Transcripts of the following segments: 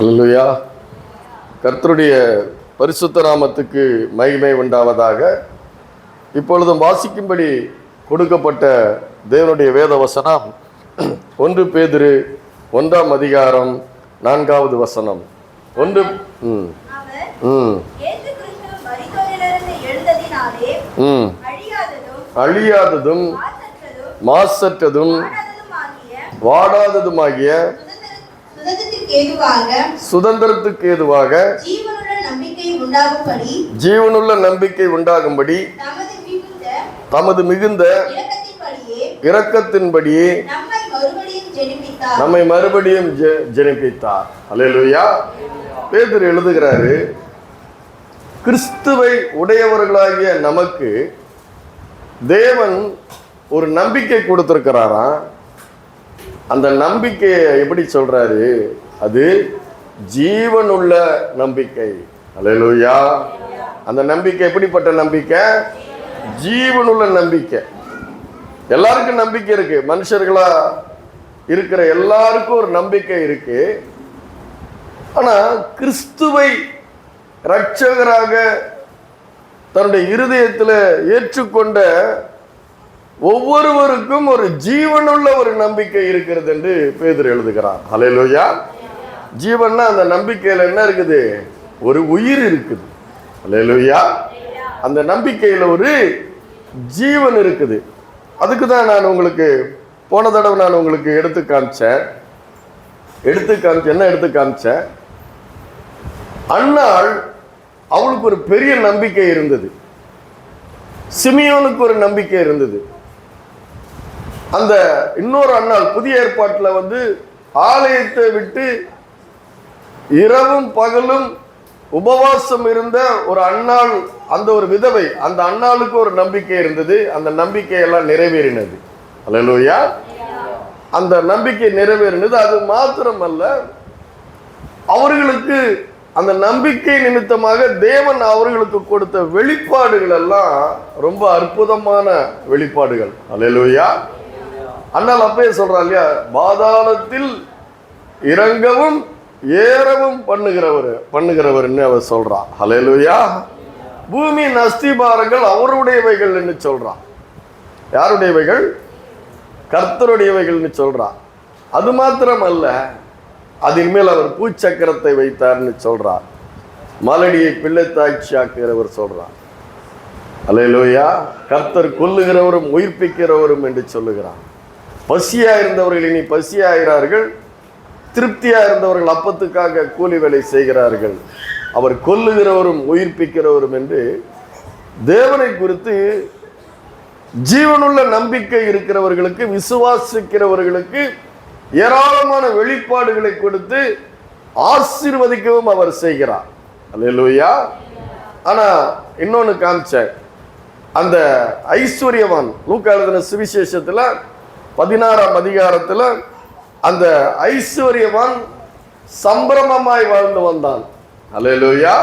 அல்லேலூயா. கர்த்தருடைய பரிசுத்த நாமத்துக்கு மகிமை உண்டாவதாக. இப்பொழுதும் வாசிக்கும்படி கொடுக்கப்பட்ட தேவனுடைய வேத வசனம் 1 பேதுரு 1ஆம் அதிகாரம் 4வது வசனம். அழியாததும் மாசற்றதும் வாடாததுமாகிய சுதந்திரத்துக்கு ஏதுவாக ஜீவனுள்ள நம்பிக்கை உண்டாகும்படி தமது மிகுந்த இரக்கத்தின்படியே நம்மை மறுபடியும் ஜெனிப்பித்தார். அல்லேலூயா. பேதுரு எழுதுகிறாரு, கிறிஸ்துவை உடையவர்களாகிய நமக்கு தேவன் ஒரு நம்பிக்கை கொடுத்திருக்கிறாராம். அந்த நம்பிக்கையை எப்படி சொல்றாரு? அது ஜீவனுள்ள நம்பிக்கை. அல்லேலூயா. அந்த நம்பிக்கை எப்படிப்பட்ட நம்பிக்கை? ஜீவனுள்ள நம்பிக்கை. எல்லாருக்கும் நம்பிக்கை இருக்கு. மனுஷர்களா இருக்கிற எல்லாருக்கும் ஒரு நம்பிக்கை இருக்கு. ஆனா கிறிஸ்துவை இரட்சகராக தன்னுடைய இருதயத்தில் ஏற்றுக்கொண்ட ஒவ்வொருவருக்கும் ஒரு ஜீவனுள்ள ஒரு நம்பிக்கை இருக்கிறது என்று பேதுரு எழுதுகிறார். அல்லேலூயா. ஜீவன்னா அந்த நம்பிக்கையில் என்ன இருக்குது? ஒரு உயிர் இருக்குது. அல்லேலூயா. அந்த நம்பிக்கையில் ஒரு ஜீவன் இருக்குது. அதுக்கு தான் நான் உங்களுக்கு போன தடவை நான் உங்களுக்கு எடுத்து காமிச்சேன். என்ன எடுத்து காமிச்சேன்? அன்னாள் அவளுக்கு ஒரு பெரிய நம்பிக்கை இருந்தது. சிமியோனுக்கு ஒரு நம்பிக்கை இருந்தது. அந்த இன்னொரு அன்னாள் புதிய ஏற்பாட்டில் ஆலயத்தை விட்டு இரவும் பகலும் உபவாசம் இருந்த ஒரு அன்னாள், அந்த ஒரு விதவை, அந்த அன்னாளுக்கு ஒரு நம்பிக்கை இருந்தது. அந்த நம்பிக்கையெல்லாம் நிறைவேறினது. அல்லேலூயா. அந்த நம்பிக்கை நிறைவேறினது. அது மாத்திரமல்ல, அவர்களுக்கு அந்த நம்பிக்கை நிமித்தமாக தேவன் அவர்களுக்கு கொடுத்த வெளிப்பாடுகள் எல்லாம் ரொம்ப அற்புதமான வெளிப்பாடுகள். அல்லேலூயா. அண்ணால் அப்பயே சொல்றா இல்லையா, பாதாளத்தில் இறங்கவும் ஏறவும் பண்ணுகிறவர்னு அவர் சொல்றான். அல்லேலூயா. பூமியின் அஸ்திபாரங்கள் அவருடையவைகள் என்று சொல்றான். யாருடையவைகள்? கர்த்தருடையவைகள்னு சொல்றான். அது மாத்திரம் அல்ல, அதன் மேல் அவர் பூச்சக்கரத்தை வைத்தார்னு சொல்றார். மலடியை பிள்ளைத்தாய்ச்சியாக்குகிறவர் சொல்றார். அல்லேலூயா. கர்த்தர் கொல்லுகிறவரும் உயிர்ப்பிக்கிறவரும் என்று சொல்லுகிறார். பசியா இருந்தவர்கள் இனி பசியாகிறார்கள், திருப்தியா இருந்தவர்கள் அப்பத்துக்காக கூலி வேலை செய்கிறார்கள். அவர் கொல்லுகிறவரும் உயிர்ப்பிக்கிறவரும் என்று தேவனை குறித்து ஜீவனுள்ள நம்பிக்கை இருக்கிறவர்களுக்கு, விசுவாசிக்கிறவர்களுக்கு ஏராளமான வெளிப்பாடுகளை கொடுத்து ஆசீர்வதிக்கவும் அவர் செய்கிறார். அல்லேலூயா. ஆனா இன்னொன்னு காமிச்சேன். அந்த ஐஸ்வர்யவான் லூக்கா எழுதின சுவிசேஷத்துல 16ஆம் அதிகாரத்துல அந்த ஐஸ்வர்யவான் சம்பிரமமாய் வாழ்ந்து வந்தான். அல்லேலூயா.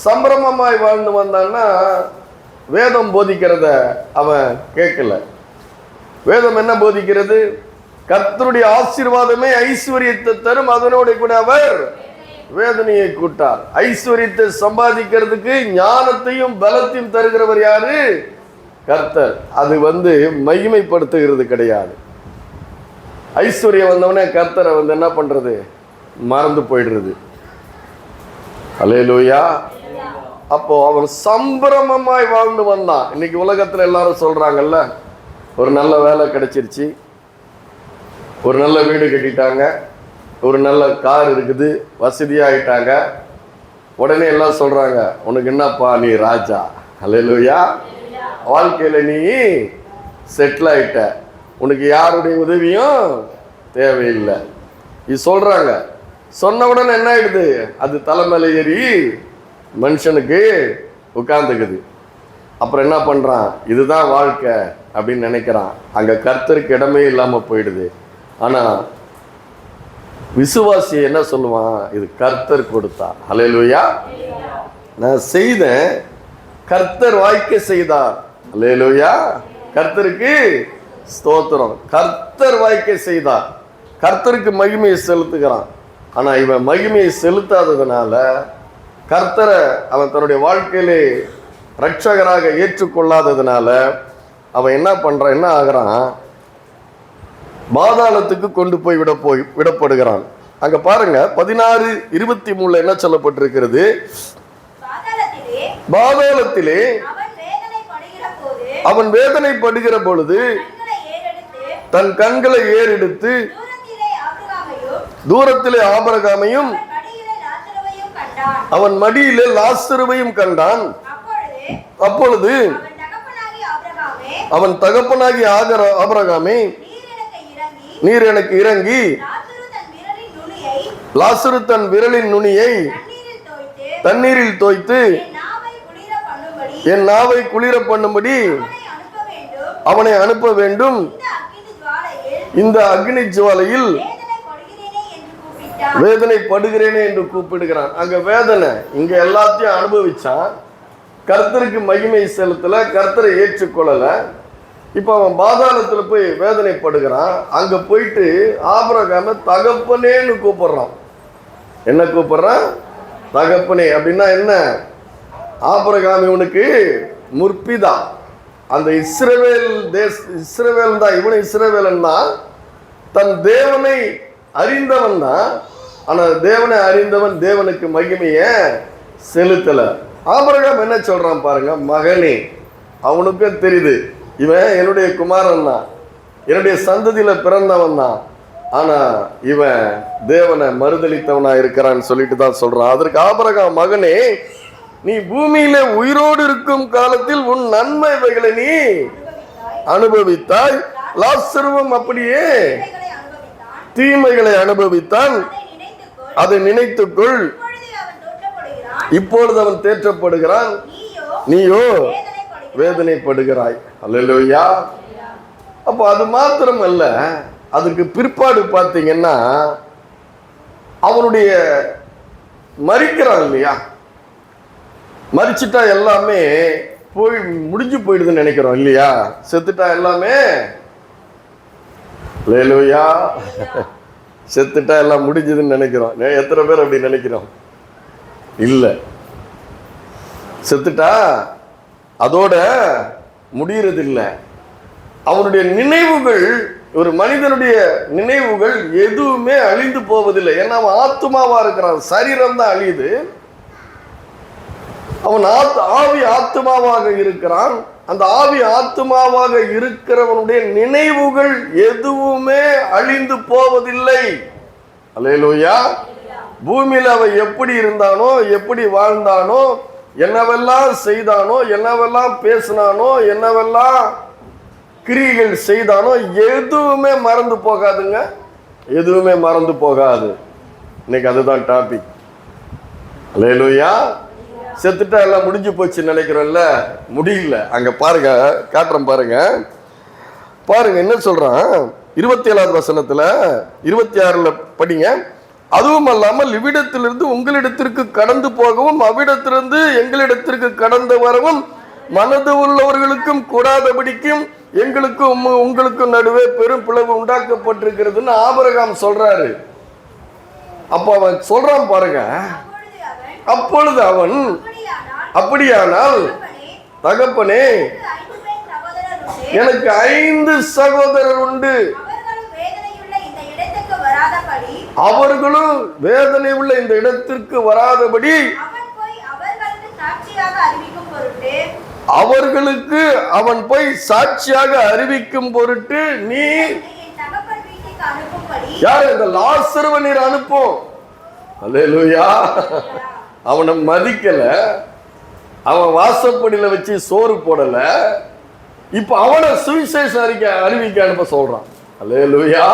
சம்பிரமமாய் வாழ்ந்து வந்தான்னா வேதம் போதிக்கிறத அவன் கேட்கல. வேதம் என்ன போதிக்கிறது? கர்த்தருடைய ஆசீர்வாதமே ஐஸ்வர்யத்தை தரும், அதனோட கூட அவர் வேதனையை கூட்டார். ஐஸ்வர்யத்தை சம்பாதிக்கிறதுக்கு ஞானத்தையும் பலத்தையும் தருகிறவர் யாரு? கர்த்தர். அது மகிமைப்படுத்துகிறது கிடையாது. ஐஸ்வர்யம் வந்தவனே கர்த்தரை என்ன பண்றது? மறந்து போயிடுறது. அல்லேலூயா. அப்போ அவன் சம்பிரமமாய் வாழ்ந்து வந்தான். இன்னைக்கு உலகத்துல எல்லாரும் சொல்றாங்கல்ல, ஒரு நல்ல வேலை கிடைச்சிருச்சு, ஒரு நல்ல வீடு கட்டிட்டாங்க, ஒரு நல்ல கார் இருக்குது, வசதியாகிட்டாங்க. உடனே எல்லாம் சொல்றாங்க, உனக்கு என்னப்பா நீ ராஜா. அல்லேலூயா. வாழ்க்கையில நீ செட்டில் ஆயிட்ட, உனக்கு யாருடைய உதவியும் தேவையில்லை இது சொல்றாங்க. சொன்ன உடனே என்ன ஆயிடுது? அது தலைமையில ஏறி மனுஷனுக்கு உட்கார்ந்துக்குது. அப்புறம் என்ன பண்றான்? இதுதான் வாழ்க்கை அப்படின்னு நினைக்கிறான். அங்க கர்த்தருக்கு இடமே இல்லாம போயிடுது. ஆனா விசுவாசி என்ன சொல்லுவான்? இது கர்த்தர் கொடுத்தா. அல்லேலூயா. நான் செய்தேன், கர்த்தர் வாய்க்க செய்தார். அல்லேலூயா. கர்த்தருக்கு ஸ்தோத்திரம். கர்த்தர் வாய்க்க செய்தார். கர்த்தருக்கு மகிமையை செலுத்துகிறான். ஆனால் இவன் மகிமையை செலுத்தாததுனால கர்த்தரை அவன் தன்னுடைய வாழ்க்கையிலே ரட்சகராக ஏற்றுக்கொள்ளாததுனால அவன் என்ன ஆகிறான், பாதாளத்துக்கு கொண்டு போய் விடப்படுகிறான். அங்க பாருங்க 16:23 என்ன சொல்லப்பட்டிருக்கிறது, பாதாளத்திலே அவன் வேதனைப்படுகிற பொழுது தன் கண்களை ஏறெடுத்து தூரத்திலே ஆபிரகாமையும் அவன் மடியிலே லாசருவையும் கண்டான். அப்பொழுது அவன் தகப்பனாகி ஆபிரகாமே, நீர் எனக்கு இறங்கி லாசரு தன் விரலின் நுனியை தண்ணீரில் தோய்த்து என் நாவை குளிர பண்ணும்படி அவனை அனுப்ப வேண்டும். இந்த அக்னி ஜுவாலையில் வேதனைப்படுகிறேனே என்று கூப்பிடுகிறான். அங்க வேதனை, இங்க எல்லாத்தையும் அனுபவிச்சான். கர்த்தருக்கு மகிமை செலுத்தல, கர்த்தரை ஏற்றுக்கொள்ளல. இப்ப அவன் பாதாளத்துல போய் வேதனைப்படுகிறான். அங்க போயிட்டு ஆபிரகாம தகப்பனேன்னு கூப்பிடுறான். என்ன கூப்பிடுறான்? தகப்பனே. அப்படின்னா என்ன? ஆபிரகாம் இவனுக்கு முற்பிதா. அந்த இஸ்ரவேல் தான் இவனு இஸ்ரவேலன் தான். தன் தேவனை அறிந்தவன் தான். ஆனா தேவனை அறிந்தவன் தேவனுக்கு மகிமைய செலுத்தல. ஆபிரகாம் என்ன சொல்றான் பாருங்க, மகனே. அவனுக்கும் தெரியுது இவன் என்னுடைய குமாரன் தான், என்னுடைய சந்ததியில பிறந்தவன் தான். ஆனா இவன் தேவனை மறுதளித்தவனா இருக்கிறான்னு சொல்லிட்டு தான் சொல்றான். அதற்கு ஆபிரகாம், மகனே, நீ பூமியில உயிரோடு இருக்கும் காலத்தில் உன் நன்மைகளை நீ அனுபவித்தாய், லாசருவும் அப்படியே தீமைகளை அனுபவித்தான். அதை நினைத்துக்கொள். இப்பொழுது அவன் தேற்றப்படுகிறான், நீயோ வேதனைப்படுகிறாய். அல்லேலூயா. அப்ப அது மாத்திரம் அல்ல, அதுக்கு பிற்பாடு பார்த்தீங்கன்னா அவனுடைய மரிக்கிறான் இல்லையா, மரிச்சிட்டா எல்லாமே போய் முடிஞ்சு போயிடுதுன்னு நினைக்கிறோம் இல்லையா. செத்துட்டா எல்லாமே, அல்லேலூயா, செத்துட்டா எல்லாம் முடிஞ்சதுன்னு நினைக்கிறோம். எத்தனை பேர் அப்படி நினைக்கிறோம்? இல்ல, செத்துட்டா அதோட முடியறது இல்லை. அவனுடைய நினைவுகள், ஒரு மனிதனுடைய நினைவுகள் எதுவுமே அழிந்து போவதில்லை. ஏன்னா அவன் ஆத்மாவா இருக்கிறான், சரீரம் தான் அழியுது. அவன் ஆவி ஆத்மாவாக இருக்கிறான். அந்த ஆவி ஆத்மாவாக இருக்கிறவனுடைய நினைவுகள் எதுவுமே அழிந்து போவதில்லை. அல்லேலூயா. பூமியில அவன் எப்படி இருந்தானோ, எப்படி வாழ்ந்தானோ, என்னவெல்லாம் செய்தானோ, என்னவெல்லாம் பேசினானோ, என்னவெல்லாம் கிரியைகள் செய்தானோ, எதுவுமே மறந்து போகாதுங்க. எதுவுமே மறந்து போகாது. இன்னைக்கு அதுதான் டாபிக். அல்லேலூயா. செத்துட்டா எல்லாம் முடிஞ்சு போச்சு நினைக்கிறோம்ல, முடியல. அங்க பாருங்க, காட்டுறேன் பாருங்க. பாருங்க என்ன சொல்றான் 27வது வசனத்துல, 26ல படிங்க. அதுவும் அல்லாமல் இவ்விடத்திலிருந்து உங்களிடத்திற்கு கடந்து போகவும் அவ்விடத்திலிருந்து எங்களிடத்திற்கு கடந்து வரவும் மனது உள்ளவர்களுக்கும் கூடாதபடிக்கும் எங்களுக்கும் உங்களுக்கும் நடுவே பெரும் பிளவு உண்டாக்கப்பட்டிருக்கிறதுன்னு ஆபிரகாம் சொல்றாரு. அப்ப அவன் சொல்றான் பாருங்க. அப்பொழுது அவன், அப்படியானால் தகப்பனே, எனக்கு 5 சகோதரர் உண்டு, அவர்களும் வேதனை உள்ள இந்த இடத்திற்கு வராதபடி அவர்களுக்கு அவன் போய் சாட்சியாக அறிவிக்கும் பொருட்டு நீ யார்? இந்த லாசருவை நீர் அனுப்பும். அல்லேலூயா. அவனை மதிக்கல, அவன் வாசப்படியில வச்சு சோறு போடல. இப்ப அவனை சுவிசேஷ அறிவிக்க அனுப்ப சொல்றான். அல்லேலூயா.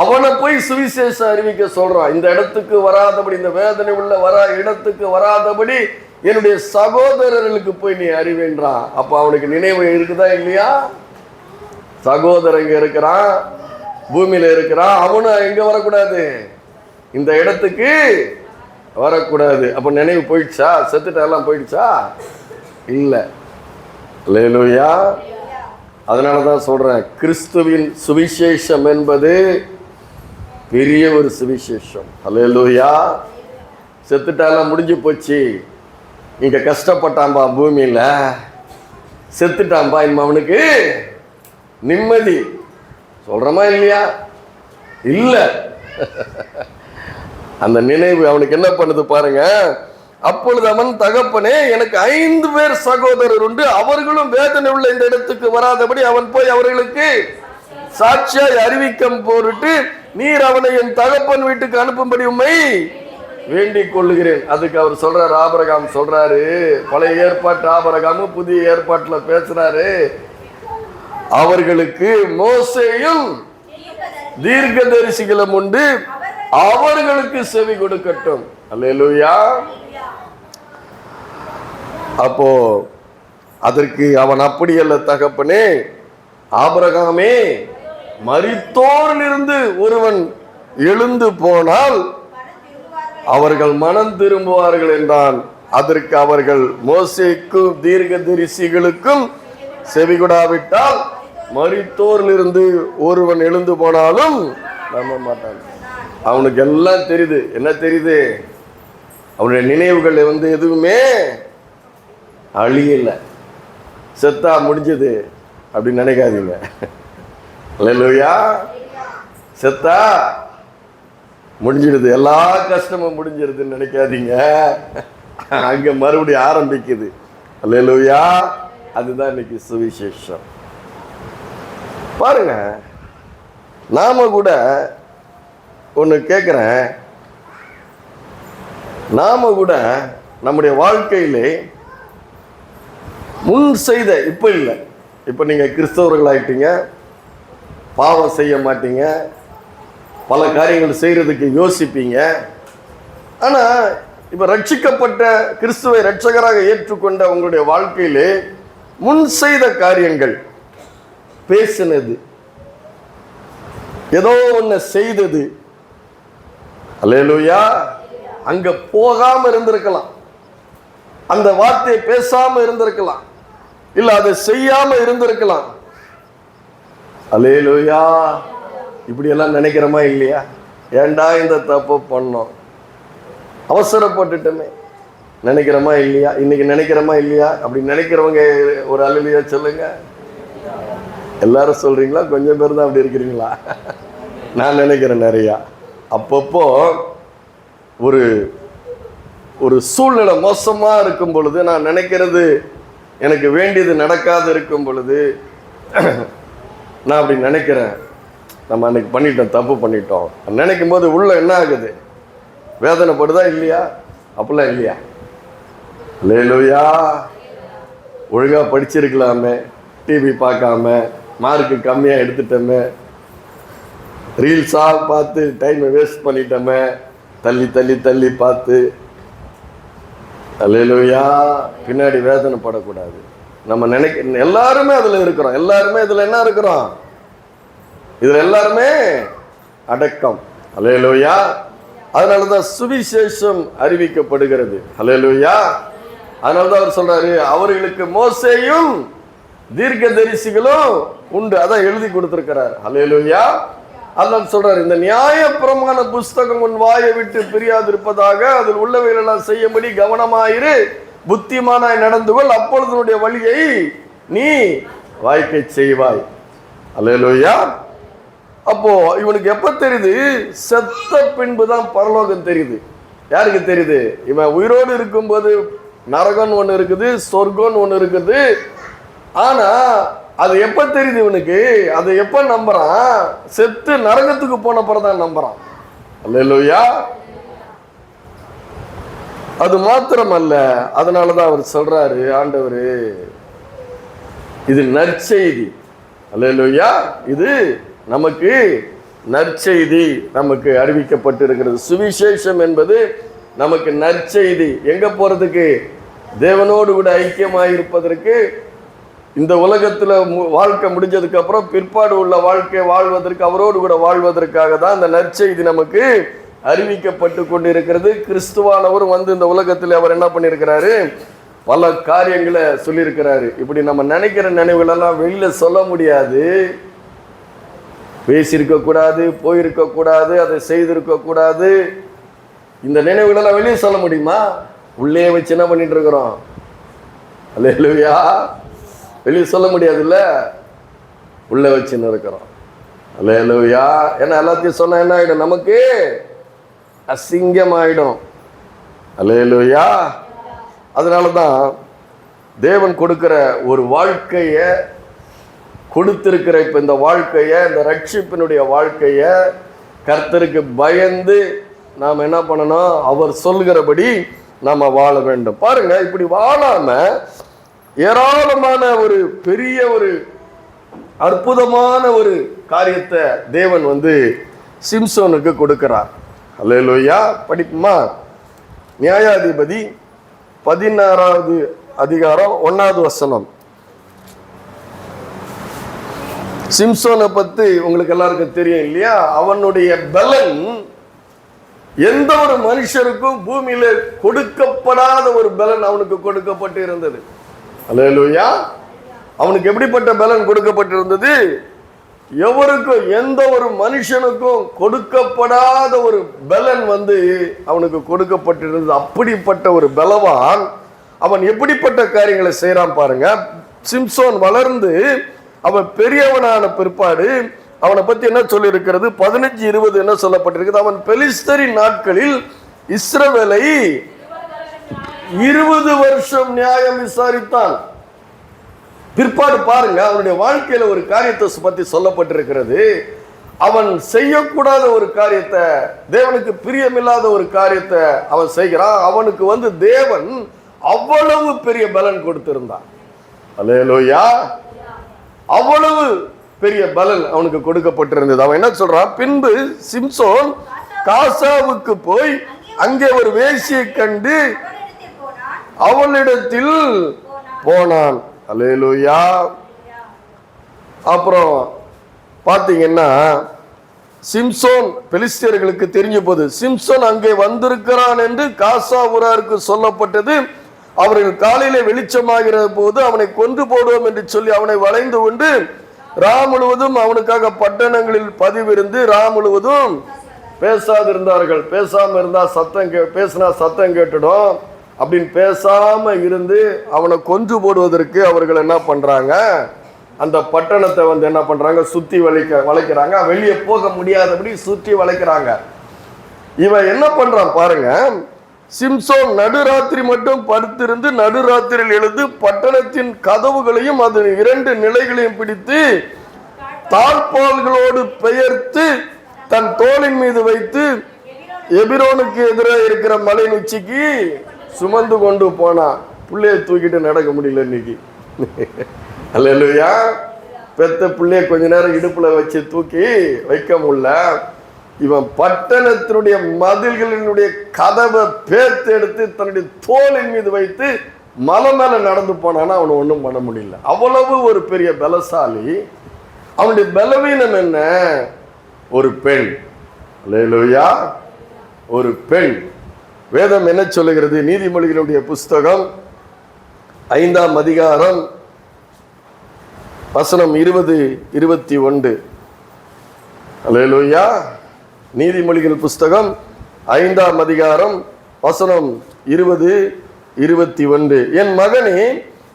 அவனை போய் சுவிசேஷ அறிவிக்க சொல்றான். இந்த இடத்துக்கு வராதபடி, இந்த வேதனை உள்ள இடத்துக்கு வராதபடி என்னுடைய சகோதரர்களுக்கு போய் நீ அறிவேன்றான். அப்ப அவனுக்கு நினைவு இருக்குதா இல்லையா? சகோதரன் இங்க இருக்கிறான், பூமியில இருக்கிறான். அவனும் எங்க வரக்கூடாது? இந்த இடத்துக்கு வரக்கூடாது. அப்ப நினைவு போயிடுச்சா? செத்துட்டா எல்லாம் போயிடுச்சா? இல்ல. அல்லேலூயா. அதனாலதான் சொல்றேன், கிறிஸ்துவின் சுவிசேஷம் என்பது பெரிய ஒரு சுவிசேஷம். அல்லேலூயா. செத்துட்டாலாம், முடிஞ்சு போச்சு. இங்க கஷ்டப்பட்டான்பா பூமியில, செத்துட்டான்பா, இனிமே அவனுக்கு நிம்மதி. சொல்றமா இல்லையா? இல்ல. அந்த நினைவு அவனுக்கு என்ன பண்ணுது பாருங்க. அப்பொழுது அவன், தகப்பனே, எனக்கு 5 பேர் சகோதரர் உண்டு, அவர்களும் வேதனை உள்ள இந்த இடத்துக்கு வராதபடி அவன் போய் அவர்களுக்கு சாட்சியாய் அறிவிக்கம் போட்டு நீர் அவனை என் தகப்பன் வீட்டுக்கு அனுப்பும்படி உம்மை வேண்டிக் கொள்ளுகிறேன். அதுக்கு அவர் சொல்றாரு, ஆபிரகாம் சொல்றாரு, பழைய ஏற்பாட்டு ஆபிரகாமும் புதிய ஏற்பாட்டுல பேசுறாரு, அவர்களுக்கு மோசேயும் தீர்க்கதரிசிகளும் உண்டு, அவர்களுக்கு செவி கொடுக்கட்டும். அல்லேலூயா. அப்போ அதற்கு அவன், அப்படி அல்ல தகப்பனே, ஆபிரகாமே, மரித்தோரிலிருந்து ஒருவன் எழுந்து போனால் அவர்கள் மனம் திரும்புவார்கள் என்றான். அதற்கு அவர்கள், மோசேக்கும் தீர்க்கதரிசிகளுக்கும் செவிகொடாவிட்டால் மரித்தோரிலிருந்து ஒருவன் எழுந்து போனாலும் நம்ப மாட்டான். அவனுக்கு எல்லாம் தெரியுது. என்ன தெரியுது? அவனுடைய நினைவுகள் எதுவுமே அழியல. செத்தா முடிஞ்சது அப்படின்னு நினைக்காதீங்க. அல்லேலூயா. செத்தா முடிஞ்சிடுது, எல்லா கஷ்டமும் முடிஞ்சிருதுன்னு நினைக்காதீங்க. அங்க மறுபடியும் ஆரம்பிக்குது. அல்லேலூயா. அதுதான் இன்னைக்கு சுவிசேஷம். பாருங்க, நாம கூட ஒன்று கேட்குறேன், நாம கூட நம்முடைய வாழ்க்கையிலே முன் செய்த, இப்போ இல்லை, இப்போ நீங்கள் கிறிஸ்தவர்கள் ஆயிட்டீங்க, பாவம் செய்ய மாட்டீங்க, பல காரியங்கள் செய்கிறதுக்கு யோசிப்பீங்க. ஆனால் இப்போ ரட்சிக்கப்பட்ட கிறிஸ்துவை ரட்சகராக ஏற்றுக்கொண்ட உங்களுடைய வாழ்க்கையிலே முன் செய்த காரியங்கள், பேசினது, ஏதோ ஒன்று செய்தது, அல்லேலூயா, அங்க போகாம இருந்திருக்கலாம், அந்த வார்த்தையை பேசாம இருந்திருக்கலாம், இல்ல அதை செய்யாம இருந்திருக்கலாம். அல்லேலூயா. இப்படி எல்லாம் நினைக்கிறோமா இல்லையா? ஏண்டா இந்த தப்பு பண்ணோம், அவசரப்பட்டுட்டோமே, நினைக்கிறோமா இல்லையா? இன்னைக்கு நினைக்கிறோமா இல்லையா? அப்படி நினைக்கிறவங்க ஒரு அல்லேலூயா சொல்லுங்க. எல்லாரும் சொல்றீங்களா? கொஞ்சம் பேர் தான் அப்படி இருக்கிறீங்களா? நான் நினைக்கிறேன் நிறையா. அப்பப்போ ஒரு ஒரு சூழ்நிலை மோசமா இருக்கும் பொழுது, நான் நினைக்கிறது எனக்கு வேண்டியது நடக்காது இருக்கும் பொழுது, நான் அப்படி நினைக்கிறேன், நம்ம அன்னைக்கு பண்ணிட்டோம், தப்பு பண்ணிட்டோம் நினைக்கும் போது உள்ள என்ன ஆகுது? வேதனைப்படுதா இல்லையா? அப்படிலாம் இல்லையா? அல்லேலூயா. ஒழுங்கா படிச்சிருக்கலாமே, டிவி பார்க்காம, மார்க்கு கம்மியா எடுத்துட்டோமே, ரீல்ஸா பார்த்து டைமை வேஸ்ட் பண்ணிட்டோமே, தள்ளி தள்ளி தள்ளி பார்த்து. அல்லேலூயா. பின்னாடி வேதனைப்படக்கூடாது. நம்ம எல்லாருமே அதுல இருக்கிறோம். எல்லாருமே இதுல என்ன இருக்கிறோம்? இதுல எல்லாருமே அடக்கம். அல்லேலூயா. அதனாலதான் சுவிசேஷம் அறிவிக்கப்படுகிறது. அல்லேலூயா. அதனாலதான் அவர் சொல்றாரு, அவர்களுக்கு மோசேயும் தீர்க்கதரிசிகளும் உண்டு, அதான் எழுதி கொடுத்திருக்கிறார். அல்லேலூயா. அதான் சொல்றாரு, இந்த நியாயப்பிரமாண புஸ்தகம் உன் வாயை விட்டு பிரியாதிருப்பதாக, அதில் உள்ளவைகள் எல்லாம் செய்யும்படி கவனமாயிரு, புத்திமானாய் நடந்து கொள், அப்பொழுது வழியை நீ வாய்க்கை செய்வாய். அல்லேலூயா. அப்போ இவனுக்கு எப்ப தெரியுது? செத்த பின்பு தான் பரலோகம் தெரியுது. யாருக்கு தெரியுது? இவன் உயிரோடு இருக்கும்போது நரகம்னு ஒண்ணு இருக்குது, சொர்க்கம்னு ஒண்ணு இருக்குது. ஆனா அது எப்ப தெரியுது இவனுக்கு? அது எப்ப நம்புறான்? செத்து நரகத்துக்கு போன பிறதான் நம்புறான். அல்லேலூயா. அது மாத்திரமல்ல, அதனாலதான் அவர் சொல்றாரு, ஆண்டவரு, இது நற்செய்தி. அல்லேலூயா. இது நமக்கு நற்செய்தி, நமக்கு அறிவிக்கப்பட்டு இருக்கிறது. சுவிசேஷம் என்பது நமக்கு நற்செய்தி. எங்க போறதுக்கு? தேவனோடு கூட ஐக்கியமாயிருப்பதற்கு. இந்த உலகத்துல வாழ்க்கை முடிஞ்சதுக்கு அப்புறம் பிற்பாடு உள்ள வாழ்க்கை வாழ்வதற்கு, அவரோடு கூட வாழ்வதற்காக தான் இந்த நற்செய்தி நமக்கு அறிவிக்கப்பட்டு கொண்டிருக்கிறது. கிறிஸ்துவானவர் இந்த உலகத்தில் அவர் என்ன பண்ணியிருக்கிறாரு? பல காரியங்களை சொல்லியிருக்கிறாரு. இப்படி நம்ம நினைக்கிற நினைவுகளெல்லாம் வெளியில சொல்ல முடியாது. பேசியிருக்க கூடாது, போயிருக்க கூடாது, அதை செய்திருக்க கூடாது. இந்த நினைவுகளெல்லாம் வெளியே சொல்ல முடியுமா? உள்ளே வச்சு என்ன பண்ணிட்டு இருக்கிறோம்? அல்லேலூயா. வெளியே சொல்ல முடியாதுல்ல, உள்ள வச்சுன்னு இருக்கிறோம். அல்லேலூயா. ஏன்னா எல்லாத்தையும் சொன்னா என்ன ஆயிடும்? நமக்கு அசிங்கமாயிடும். அல்லேலூயா. அதனாலதான் தேவன் கொடுக்கிற ஒரு வாழ்க்கைய கொடுத்திருக்கிற இப்ப இந்த வாழ்க்கைய, இந்த ரட்சிப்பினுடைய வாழ்க்கைய கர்த்தருக்கு பயந்து நாம் என்ன பண்ணணும்? அவர் சொல்கிறபடி நாம வாழ வேண்டும். பாருங்க, இப்படி வாழாம ஏராளமான ஒரு பெரிய ஒரு அற்புதமான ஒரு காரியத்தை தேவன் சிம்சோனுக்கு கொடுக்கிறார். அல்லேலூயா. படிப்புமா? நியாயாதிபதி 16வது அதிகாரம் 1வது வசனம். சிம்சோனை பத்தி உங்களுக்கு எல்லாருக்கும் தெரியும் இல்லையா? அவனுடைய பலன் எந்த ஒரு மனுஷருக்கும் பூமியில கொடுக்கப்படாத ஒரு பலன் அவனுக்கு கொடுக்கப்பட்டு இருந்தது. அல்லேலூயா. அவனுக்கு எப்படிப்பட்ட பலன் கொடுக்கப்பட்டிருந்தது? எவருக்கும், எந்த ஒரு மனுஷனுக்கும் கொடுக்கப்படாத ஒரு பலன் அவனுக்கு கொடுக்கப்பட்டிருந்தது. அப்படிப்பட்ட ஒரு பலவான் அவன் எப்படிப்பட்ட காரியங்களை செய்யறான் பாருங்க. சிம்சோன் வளர்ந்து அவன் பெரியவனான பிற்பாடு அவனை பத்தி என்ன சொல்லி இருக்கிறது? 15:20 என்ன சொல்லப்பட்டிருக்கிறது? அவன் பெலிஸ்தரின் நாட்களில் இஸ்ரவேலை 20 வருஷம் நியாயம் விசாரித்தான். பிற்பாடு பாருங்க, அவனுடைய வாழ்க்கையில ஒரு காரியத்தை பத்தி சொல்லப்பட்டிருக்கிறது. அவன் செய்யக்கூடாத ஒரு காரியத்தை, தேவனுக்கு பிரியமில்லாத ஒரு காரியத்தை அவன் செய்கிறான். அவனுக்கு தேவன் அவ்வளவு பெரிய பலன் கொடுத்திருந்தான். அல்லேலூயா. அவ்வளவு பெரிய பலன் அவனுக்கு கொடுக்கப்பட்டிருந்தது. அவன் என்ன சொல்றான்? பின்பு சிம்சோன் காசாவுக்கு போய் அங்கே ஒரு வேசியை கண்டு அவளிடத்தில் போனான். அல்லேலூயா. அப்புறம் பாத்தீங்கன்னா சிம்சோன் பெலிஸ்தியர்களுக்கு தெரிஞ்ச போது சிம்சோன் அங்கே வந்திருக்கிறான் என்று காசா ஊராருக்கு சொல்லப்பட்டது. அவர்கள் காலையிலே வெளிச்சமாகிற போது அவனை கொன்று போடுவோம் என்று சொல்லி அவனை வளைந்து கொண்டு முழுவதும் அவனுக்காக பட்டணங்களில் பதிவிருந்து முழுவதும் பேசாதிருந்தார்கள். பேசாம இருந்தா பேசினா சத்தம் கேட்டுடும் அப்படின்னு பேசாம இருந்து அவனை கொன்று போடுவதற்கு அவர்கள் என்ன பண்றாங்க? அந்த பட்டணத்தை என்ன பண்றாங்க? சுத்தி வளைக்கிறாங்க. வெளியே போக முடியாதபடி சுற்றி வளைக்கிறாங்க. இவன் என்ன பண்றான் பாருங்க. சிம்சோன் நடுராத்திரி மட்டும் படுத்திருந்து நடுராத்திரியில் எழுந்து பட்டணத்தின் கதவுகளையும் அது 2 நிலைகளையும் பிடித்து தாழ்பால்களோடு பெயர்த்து தன் தோளின் மீது வைத்து எபிரோனுக்கு எதிராக இருக்கிற மலை உச்சிக்கு சுமந்து கொண்டு போனான். பிள்ளைய தூக்கிட்டு நடக்க முடியல இன்னைக்கு. அல்லேலூயா. பெத்த பிள்ளைய கொஞ்ச நேரம் இடுப்புல வச்சு தூக்கி வைக்க முடியல. இவன் பட்டணத்தினுடைய மதில்களினுடைய கதவை பேர்த்து எடுத்து தன்னுடைய தோளின் மீது வைத்து மலை மேல நடந்து போனான்னா அவனை ஒன்றும் பண்ண முடியல. அவ்வளவு ஒரு பெரிய பலசாலி. அவனுடைய பலவீனம் என்ன? ஒரு பெண். அல்லேலூயா. ஒரு பெண். வேதம் என்ன சொல்லுகிறது? நீதிமொழிகளுடைய புஸ்தகம் 5ஆம் அதிகாரம் வசனம் 20-21. அல்லேலூயா. நீதிமொழிகள் புஸ்தகம் 5ஆம் அதிகாரம் வசனம் 20-21. என் மகனே,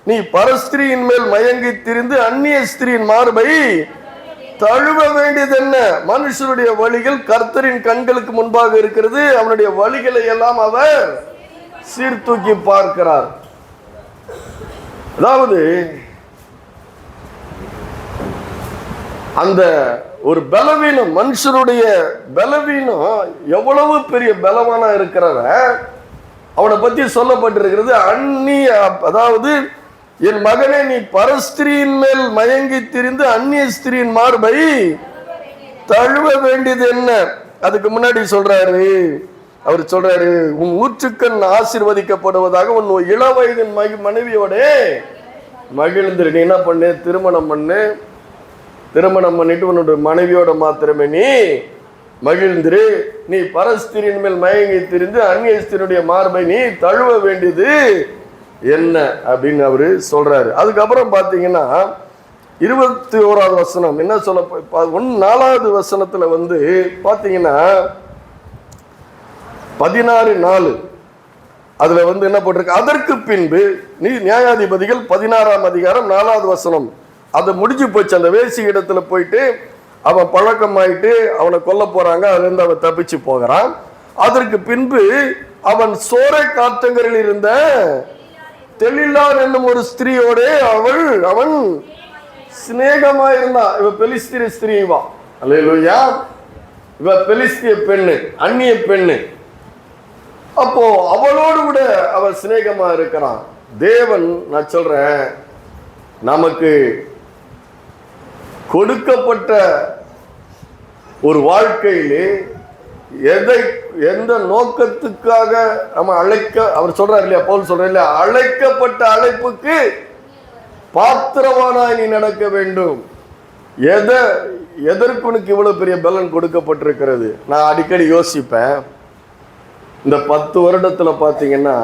நீ பரஸ்திரியின் மேல் மயங்கி திரிந்து அந்நிய ஸ்திரியின் மார்பை தழுவ வேண்டியது என்ன? மனுஷனுடைய வழிகள் கர்த்தரின் கண்களுக்கு முன்பாக இருக்கிறது. அவனுடைய வழிகளை எல்லாம் அவர் சீர்தூக்கி பார்க்கிறார். அதாவது அந்த ஒரு பலவீனம், மனுஷனுடைய பலவீனம் எவ்வளவு பெரிய பலவானா இருக்கிறவ அவனை பத்தி சொல்லப்பட்டிருக்கிறது. அதாவது என் மகனே, நீ பரஸ்திரியின் மேல் மயங்கி திரிந்து அந்நிய ஸ்திரியின் மார்பை தழுவ வேண்டியது என்ன? அதுக்கு முன்னாடி அவர் சொல்றாரு, உன் ஊற்றுக்கண் ஆசீர்வதிக்கப்படுவதாக, உன் இளவயதின் மனைவியோட மகிழ்ந்துரு. நீ என்ன பண்ணு? திருமணம் பண்ணு. திருமணம் பண்ணிட்டு உன்னோட மனைவியோட மாத்திரமே நீ மகிழ்ந்துரு. நீ பரஸ்திரியின் மேல் மயங்கி திரிந்து அந்நிய ஸ்திரியுடைய மார்பை நீ தழுவ வேண்டியது என்ன அப்படின்னு அவரு சொல்றாரு. அதுக்கப்புறம் பாத்தீங்கன்னா 21வது வசனம் என்ன சொல்ல, 4வது வசனத்துல பாத்தீங்கன்னா 16:4 அதுல என்ன போட்டிருக்கு, அதற்கு பின்பு நீ நியாயாதிபதிகள் 16ஆம் அதிகாரம் 4வது வசனம். அது முடிஞ்சு போச்சு. அந்த வேசி இடத்துல போயிட்டு அவன் பழக்கமாயிட்டு அவனை கொல்ல போறாங்க, அதுல இருந்து அவன் தப்பிச்சு போகிறான். அதற்கு பின்பு அவன் சோரை காற்றங்கரில் இருந்த தெளிலார் என்னும் ஒரு ஸ்திரீயோட அவன் சிநேகமா இருந்தான். இவ பெலிஸ்திய ஸ்திரீவா, அல்லேலூயா, இவ பெலிஸ்திய பெண்ணு, அந்நிய பெண்ணு. அப்போ அவளோடு கூட அவன் சிநேகமா இருக்கிறான். தேவன், நான் சொல்றேன், நமக்கு கொடுக்கப்பட்ட ஒரு வாழ்க்கையிலே எந்த நோக்கத்துக்காக நம்ம அவர் சொல்றாரு இல்லையா, பவுல் சொல்றாரு இல்லையா, அழைக்கப்பட்ட அழைப்புக்கு பாத்திரவானாய் நீ நடக்க வேண்டும். எதற்கு உனக்கு இவ்வளவு பெரிய பலன் கொடுக்கப்பட்டிருக்கிறது? நான் அடிக்கடி யோசிப்பேன், இந்த 10 வருடத்துல பாத்தீங்கன்னா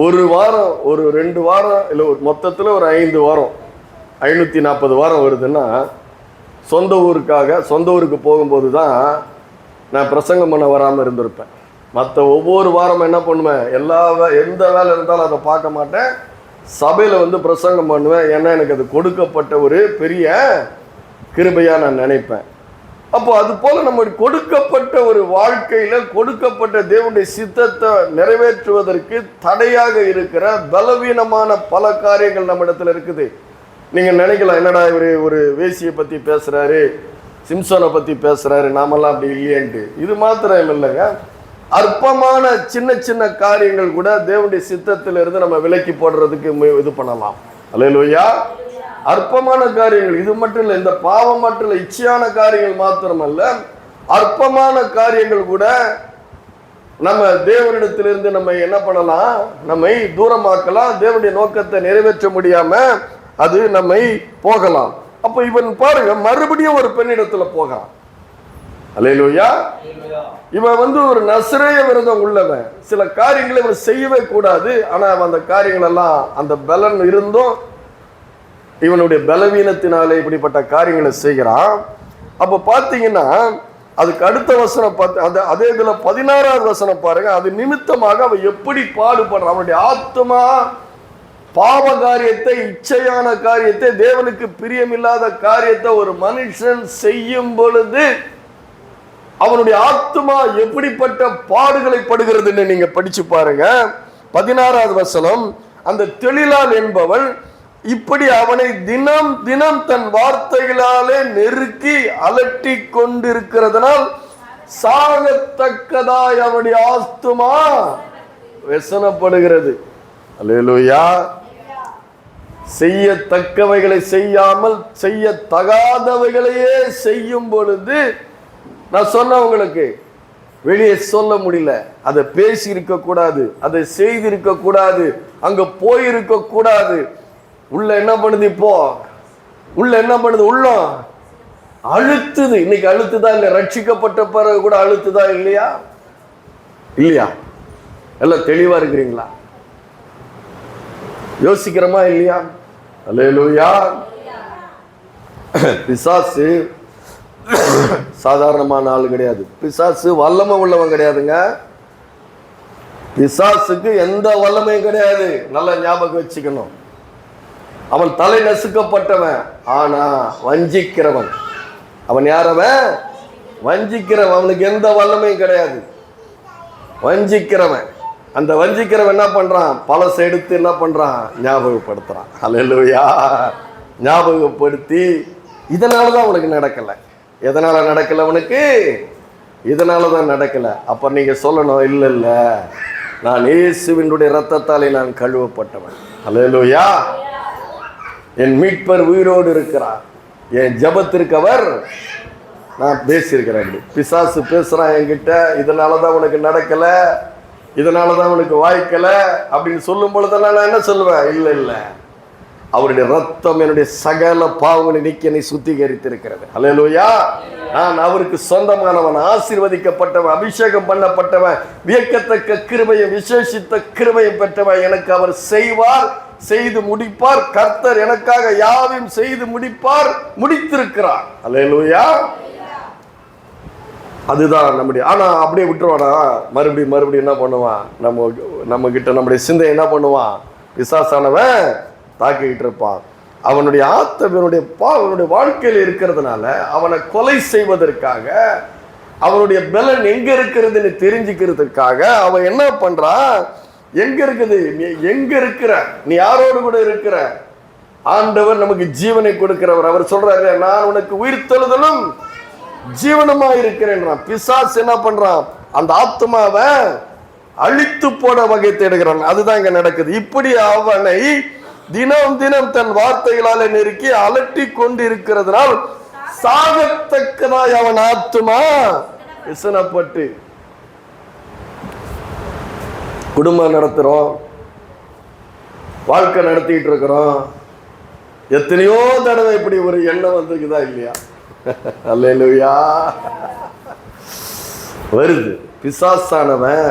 ஒரு வாரம், ஒரு 2 வாரம், இல்லை மொத்தத்துல ஒரு 5 வாரம், 540 வாரம் வருதுன்னா சொந்த ஊருக்கு போகும்போது தான் நான் பிரசங்கம் பண்ண வராமல் இருந்திருப்பேன். மற்ற ஒவ்வொரு வாரம் என்ன பண்ணுவேன், எந்த வேலை இருந்தாலும் அதை பார்க்க மாட்டேன், சபையில் பிரசங்கம் பண்ணுவேன். ஏன்னா எனக்கு அது கொடுக்கப்பட்ட ஒரு பெரிய கிருபையாக நான் நினைப்பேன். அப்போ அது போல நம்ம கொடுக்கப்பட்ட ஒரு வாழ்க்கையில கொடுக்கப்பட்ட தேவனுடைய சித்தத்தை நிறைவேற்றுவதற்கு தடையாக இருக்கிற பலவீனமான பல காரியங்கள் நம்ம இடத்துல இருக்குது. நீங்க நினைக்கலாம், என்னடா இவரு ஒரு வேசியை பத்தி பேசுறாரு, சிம்சோனை பத்தி பேசுறாரு, நாமெல்லாம் அப்படி இல்லையன்ட்டு. இது மாத்திரம் இல்லைங்க, அற்பமான சின்ன சின்ன காரியங்கள் கூட தேவனுடைய சித்தத்திலிருந்து நம்ம விலக்கி போடுறதுக்கு இது பண்ணலாம். அல்லேலூயா. அற்பமான காரியங்கள் இது மட்டும் இல்லை, இந்த பாவம் மட்டும் இல்லை, இச்சையான காரியங்கள் மாத்திரமல்ல, அற்பமான காரியங்கள் கூட நம்ம தேவனிடத்திலிருந்து நம்ம என்ன பண்ணலாம், நம்மை தூரமாக்கலாம். தேவனுடைய நோக்கத்தை நிறைவேற்ற முடியாம அது நம்மை போகலாம். அப்ப இவன் பாருங்க, மறுபடியும் ஒரு பெண்ணிடத்துல போகிறான். அல்லேலூயா. இவன் ஒரு நசரேய விரதம் உள்ளவன். சில காரியங்களை இவன் செய்யவே கூடாது, ஆனா அந்த காரியங்கள் எல்லாம் அந்த பலன் இருந்தும் இவனுடைய பலவீனத்தினாலே இப்படிப்பட்ட காரியங்களை செய்கிறான். அப்ப பாத்தீங்கன்னா அதுக்கு அடுத்த வசனம் அதே இதுல 16வது வசனம் பாருங்க. அது நிமித்தமாக அவன் எப்படி பாடுபடுறான். அவனுடைய ஆத்மா பாவ காரியத்தை, இச்சையான காரியத்தை, தேவனுக்கு பிரியமில்லாத காரியத்தை ஒரு மனுஷன் செய்யும் பொழுது அவனுடைய ஆத்மா எப்படிப்பட்ட பாடுகளை படுகிறதுன்னு நீங்க படிச்சு பாருங்க. 16வது வசனம், அந்த தெளிலால் என்பவள் இப்படி அவனை தினம் தினம் தன் வார்த்தைகளாலே நெருக்கி அலட்டி கொண்டிருக்கிறதுனால் சாகத்தக்கதாய் அவனுடைய ஆத்துமா व्यसனப்படுகிறது. அல்லேலூயா. செய்யத்தக்கவைகளை செய்யாமல் செய்யத்தகாதவைகளையே செய்யும் பொழுது, நான் சொன்ன உங்களுக்கு வெளியே சொல்ல முடியல, அதை பேசி இருக்க கூடாது, அதை செய்திருக்க கூடாது, அங்க போயிருக்க கூடாது. உள்ள என்ன பண்ணுது, இப்போ உள்ள என்ன பண்ணுது, உள்ள அழுத்துது. இன்னைக்கு அழுத்துதா இல்ல? ரட்சிக்கப்பட்ட பிறகு கூட அழுத்துதா இல்லையா? இல்லையா? எல்லாம் தெளிவா இருக்கிறீங்களா? யோசிக்கிறோமா இல்லையா? அல்லேலூயா. பிசாசு சாதாரணமான ஆள் கிடையாது. பிசாசு வல்லமை உள்ளவன் கிடையாதுங்க. பிசாசுக்கு எந்த வல்லமையும் கிடையாது. நல்ல ஞாபகம் வச்சுக்கணும். அவன் தலை நசுக்கப்பட்டவன், ஆனா வஞ்சிக்கிறவன். அவன் யாரவன்? வஞ்சிக்கிறவன். அவனுக்கு எந்த வல்லமையும் கிடையாது. வஞ்சிக்கிறவன். அந்த வஞ்சிக்கிறவன் என்ன பண்றான்? பழசை எடுத்து என்ன பண்றான்? ஞாபகப்படுத்துறான். அல்லேலூயா. ஞாபகப்படுத்தி, இதனாலதான் அவனுக்கு நடக்கல. எதனால நடக்கல அவனுக்கு? இதனாலதான் நடக்கல. அப்ப நீங்க சொல்லணும், இல்ல இல்ல, நான் இயேசுவினுடைய இரத்தத்தாலே நான் கழுவப்பட்டவன். அல்லேலூயா. என் மீட்பர் உயிரோடு இருக்கிறார், என் ஜபத்திற்கு அவர், நான் பேசியிருக்கிறேன். பிசாசு பேசுறான் என்கிட்ட, இதனாலதான் உனக்கு நடக்கல, இதனாலதான் உனக்கு வாய்க்கல அப்படின்னு சொல்லும் பொழுதெல்லாம் நான் என்ன சொல்லுவேன்? இல்ல இல்ல, அவருடைய ரத்தம் என்னுடைய சகல பாவங்களை நீக்கி என்னை சுத்திகரித்திருக்கிறது. அல்லேலூயா. நான் அவருக்கு சொந்தமானவன், ஆசீர்வதிக்கப்பட்டவன், அபிஷேகம் பண்ணப்பட்டவன், வியக்கத்தக்க கிருபையும் விசேஷித்த கிருபையும் பெற்றவன். எனக்கு அவர் செய்வார், செய்து முடிப்பார். கர்த்தர் எனக்காக யாவையும் செய்து முடிப்பார், முடித்திருக்கிறார். அல்லேலூயா. அதுதான் நம்முடைய. ஆனா அப்படியே விட்டுருவானா, மறுபடியும் என்ன பண்ணுவான், நம்ம கிட்ட நம்முடைய சிந்தை என்ன பண்ணுவான், பிசாசானவன் தாக்கிக்கிட்டு இருப்பான். அவனுடைய ஆத்மனுடைய அவனுடைய வாழ்க்கையில் இருக்கிறதுனால அவனை கொலை செய்வதற்காக, அவனுடைய பலன் எங்க இருக்கிறதுன்னு தெரிஞ்சுக்கிறதுக்காக அவன் என்ன பண்றான், எங்க இருக்குது, எங்க இருக்கிற, நீ யாரோடு கூட இருக்கிற, ஆண்டவர் நமக்கு ஜீவனை கொடுக்கிறவர். அவர் சொல்றாரு, நான் உனக்கு உயிர்த்தெழுதலும் ஜீவனமா இருக்கிறேன். பிசாசு என்ன பண்றான், அந்த ஆத்மாவை அழித்து போட வகை தேடுகிறான். அதுதான் இங்க நடக்குது. இப்படி அவனை தினம் தினம் தன் வார்த்தைகளால நெருக்கி அலட்டி கொண்டு இருக்கிறதுனால் சாகத்தக்கதாய் அவன் ஆத்மா விசனப்பட்டு. குடும்பம் நடத்துறோம், வாழ்க்கை நடத்திட்டு இருக்கிறோம். எத்தனையோ தடவை இப்படி ஒரு எண்ணம் வந்திருக்குதா இல்லையா? அல்லேலூயா. வருது. பிசாசானவன்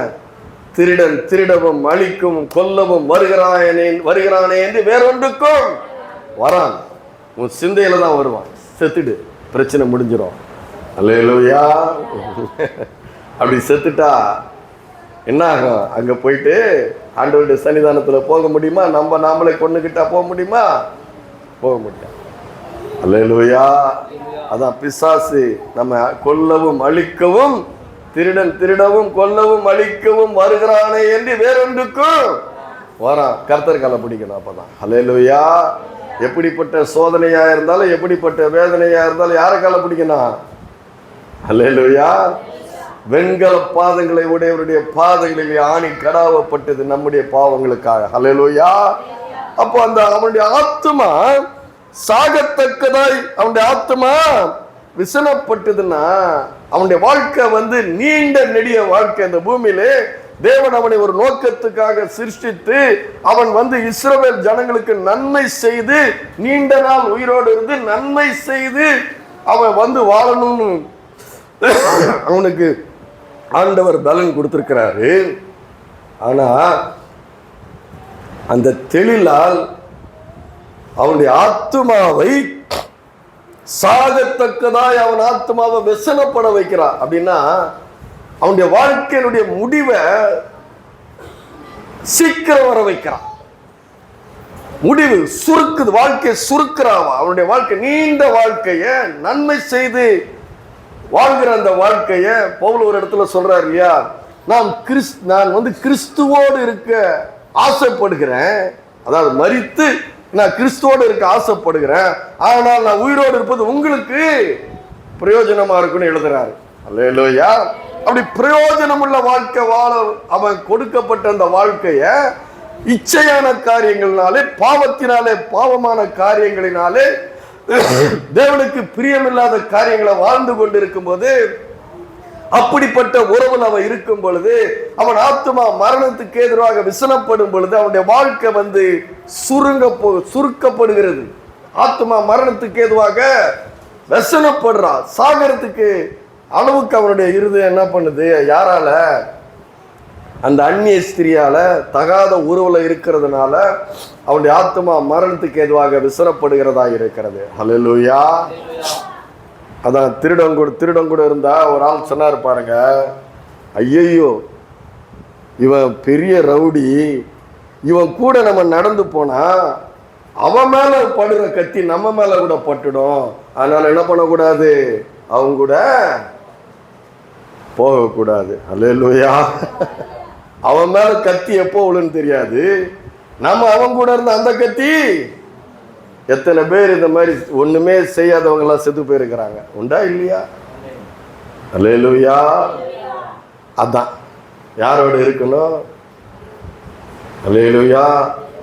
திருடன் திருடவும் அழிக்கும் கொல்லவும் வருகிறானே என்று வேறொன்றுக்கும் வரான். உன் சிந்தையில தான் வருவான். செத்துடு, பிரச்சனை முடிஞ்சிடும். அல்லேலூயா. அப்படி செத்துட்டா என்ன ஆகும்? அங்க போயிட்டு ஆண்டவருடைய சன்னிதானத்துல போக முடியுமா? நாமளே கொண்டுகிட்டா போக முடியுமா? போக முடியாது. அல்லேலூயா. அதான் பிசாசு நம்ம கொல்லவும் அழிக்கவும், திருடன் திருடவும் கொல்லவும் அழிக்கவும் வருகிறானே என்று வேறொன்றுக்கும் வரான். கர்த்தர் காலை பிடிக்கணும். அப்பதான் அல்லேலூயா. எப்படிப்பட்ட சோதனையா இருந்தாலும், எப்படிப்பட்ட வேதனையா இருந்தாலும் யாரை காலை பிடிக்கணும்? அல்லேலூயா. வெண்கல பாதங்களை உடையவருடைய பாதங்களிலே ஆணி கடாவப்பட்டது நம்முடைய பாவங்களுக்காக. அல்லேலூயா. அப்போ அந்த அவனுடைய ஆத்மா சாகத்தக்கதாய் அவனுடைய ஆத்மா விசனப்பட்டதுன்னா, அவனுடைய வாழ்க்கை நீண்ட நெடிய வாழ்க்கை. இந்த பூமியிலே தேவன் அவனை ஒரு நோக்கத்துக்காக சிருஷ்டித்து அவன் இஸ்ரவேல் ஜனங்களுக்கு நன்மை செய்து நீண்ட நாள் உயிரோடு இருந்து நன்மை செய்து அவன் வாழணும்னு அவனுக்கு ஆண்டவர் பலன் கொடுத்திருக்கிறாரு. ஆனா அந்த தெளிலால் அவனுடைய ஆத்மாவை சாகத்தக்கதாய் அவன் ஆத்மாவை வெசனப்பட வைக்கிறான். அப்படின்னா அவனுடைய வாழ்க்கையினுடைய முடிவை சீக்கிரம் வர வைக்கிறான். முடிவு சுருக்குது, வாழ்க்கையை சுருக்கிறான். அவனுடைய வாழ்க்கை நீண்ட வாழ்க்கைய நன்மை செய்து வாழ்கிற அந்த வாழ்க்கைய பவுல் ஒரு இடத்துல சொல்றாரு இல்லையா, நான் கிறிஸ்துவோடு இருக்க ஆசைப்படுகிறேன். அதாவது மரித்து நான் கிறிஸ்துவோடு இருக்க ஆசைப்படுகிறேன், ஆனால் நான் உயிரோடு இருப்பது உங்களுக்கு பிரயோஜனமா இருக்குன்னு எழுதுறாரு. அல்லேலூயா. அப்படி பிரயோஜனம் உள்ள வாழ்க்கை வாழ அவன் கொடுக்கப்பட்ட அந்த வாழ்க்கைய இச்சையான காரியங்களினாலே, பாவத்தினாலே, பாவமான காரியங்களினாலே, தேவனுக்கு பிரியமில்லாத காரியங்களை வாழ்ந்து கொண்டிருக்கும் போது, அப்படிப்பட்ட உறவில் அவன் இருக்கும் பொழுது, அவன் ஆத்மா மரணத்துக்கு எதிராக விசனப்படும் பொழுது அவனுடைய வாழ்க்கை சுருக்கப்படுகிறது. ஆத்மா மரணத்துக்கு எதுவாக விசனப்படுறான். சாகரத்துக்கு அளவுக்கு அவனுடைய இருதயம் என்ன பண்ணுது? யாரால? அந்த அந்நிய ஸ்திரியால, தகாத உறவுல இருக்கிறதுனால அவனுடைய ஆத்மா மரணத்துக்கு எதுவாக விசனப்படுகிறதா இருக்கிறது. ஹல்லேலூயா. அதான் திருடன் கூட இருந்தா ஒரு ஆள் சொன்னார் பாருங்க, ஐயையோ இவன் பெரிய ரவுடி, இவன் கூட நம்ம நடந்து போனா அவன் மேல படுற கத்தி நம்ம மேல கூட பட்டுடும், அதனால என்ன பண்ணக்கூடாது, அவங்க கூட போகக்கூடாது. அல்லேலூயா. அவன் மேல கத்தி எப்போ விழுன்னு தெரியாது, நம்ம அவன் கூட இருந்த அந்த கத்தி. எத்தனை பேர் இந்த மாதிரி ஒண்ணுமே செய்யாதவங்க எல்லாம் செத்து போயிருக்கிறாங்க, உண்டா இல்லையா? அல்லேலூயா. அதான் யாரோட இருக்கணும்? அல்லேலூயா.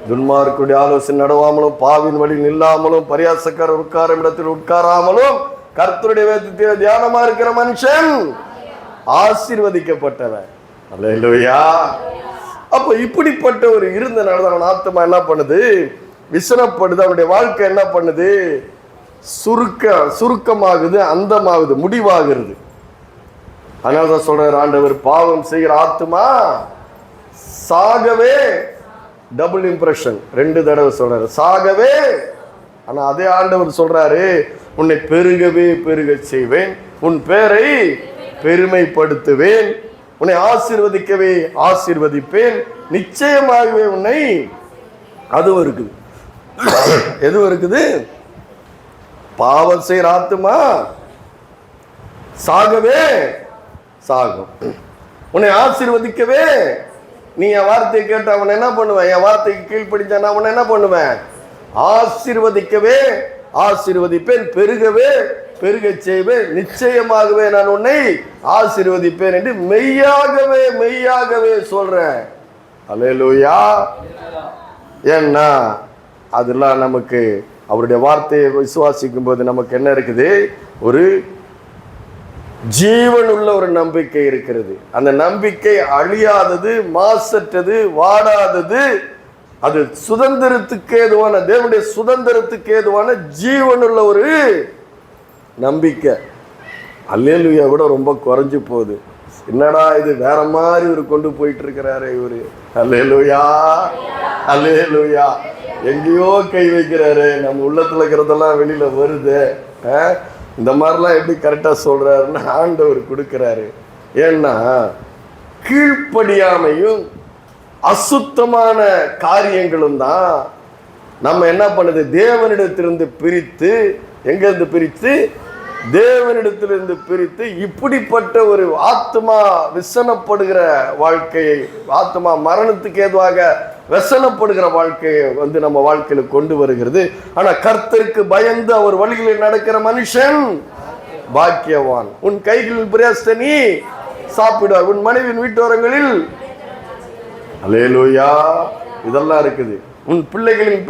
துன்மார்க்குடைய ஆலோசனை நடவாமலும், பாவின் வழி நில்லாமலும், பரியாசக்காரர் உட்காரும் இடத்தில் உட்காராமலும், கர்த்தருடைய வேதத்தில் தியானமா இருக்கிற மனுஷன் ஆசீர்வதிக்கப்பட்டவன். அல்லேலூயா. அப்ப இப்படிப்பட்ட ஒரு இருந்தனால அவன் ஆத்மா என்ன பண்ணுது? விசனப்படுது. அவனுடைய வாழ்க்கை என்ன பண்ணுது? சுருக்கமாகுது, அந்தமாகுது, முடிவாகிறது. அதனாலதான் சொல்றார் ஆண்டவர், பாவம் செய்கிற ஆத்மா சாகவே டபுள் இம்ப்ரெஷன், 2 தடவை சொல்றாரு சாகவே. ஆனா அதே ஆண்டவர் சொல்றாரு, உன்னை பெருகவே பெருக செய்வேன், உன் பேரை பெருமைப்படுத்துவேன், உன்னை ஆசீர்வதிக்கவே ஆசீர்வதிப்பேன், நிச்சயமாகவே உன்னை. அதுவும் இருக்குது. எதுவும் இருக்குது? பாவம் செய்கிற ஆத்துமா சாகவே சாகும், உன்னை ஆசீர்வதிக்கவே. நீ என் வார்த்தையை கேட்ட அவனை என்ன பண்ணுவேன்? என் வார்த்தைக்கு கீழ்ப்படிஞ்சா அவனை என்ன பண்ணுவேன்? ஆசீர்வதிக்கவே ஆசீர்வதிப்பேன், பெருகவே பெருக செய்வேன், நிச்சயமாகவே நான் உன்னை ஆசீர்வதிப்பேன் என்று மெய்யாகவே மெய்யாகவே சொல்றேன். அல்லேலூயா. ஏன்னா அதெல்லாம் நமக்கு அவருடைய வார்த்தையை விசுவாசிக்கும் போது நமக்கு என்ன இருக்குது? ஒரு ஜீவன் உள்ள ஒரு நம்பிக்கை இருக்கிறது. அந்த நம்பிக்கை அழியாதது, மாசற்றது, வாடாதது. அது சுதந்திரத்துக்கு ஏதுவான, தேவனுடைய சுதந்திரத்துக்கு ஏதுவான ஜீவனுள்ள ஒரு நம்பிக்கை. அல்லேலூயா கூட ரொம்ப குறைஞ்சு போகுது. என்னடா இது வேற மாதிரி இவரு கொண்டு போயிட்டு இருக்கிறாரு இவரு. அல்லேலூயா அல்லேலூயா. எங்கேயோ கை வைக்கிறாரு, நம்ம உள்ளத்துல இருக்கிறதெல்லாம் வெளியில வருது. இந்த மாதிரிலாம் எப்படி கரெக்டா சொல்றாருன்னு ஆண்டவர் கொடுக்கிறாரு. ஏன்னா கீழ்ப்படியாமையும் அசுத்தமான காரியங்களும் தான் நம்ம என்ன பண்ணுது? தேவனிடத்திலிருந்து பிரித்து, எங்க இருந்து பிரித்து? தேவனிடத்திலிருந்து பிரித்து இப்படிப்பட்ட ஒரு ஆத்மா விசனப்படுகிற வாழ்க்கையை, ஆத்மா மரணத்துக்கு ஏதுவாக விசனப்படுகிற வாழ்க்கையை நம்ம வாழ்க்கையில கொண்டு வருகிறது. ஆனா கர்த்தருக்கு பயந்து அவர் வழிகளில் நடக்கிற மனுஷன் பாக்கியவான். உன் கைகளில் பிரயாசத்தை நீ சாப்பிடுவார், உன் மனைவியின் வீட்டோரங்களில். அல்லேலூயா. இதெல்லாம் இருக்குது. உன்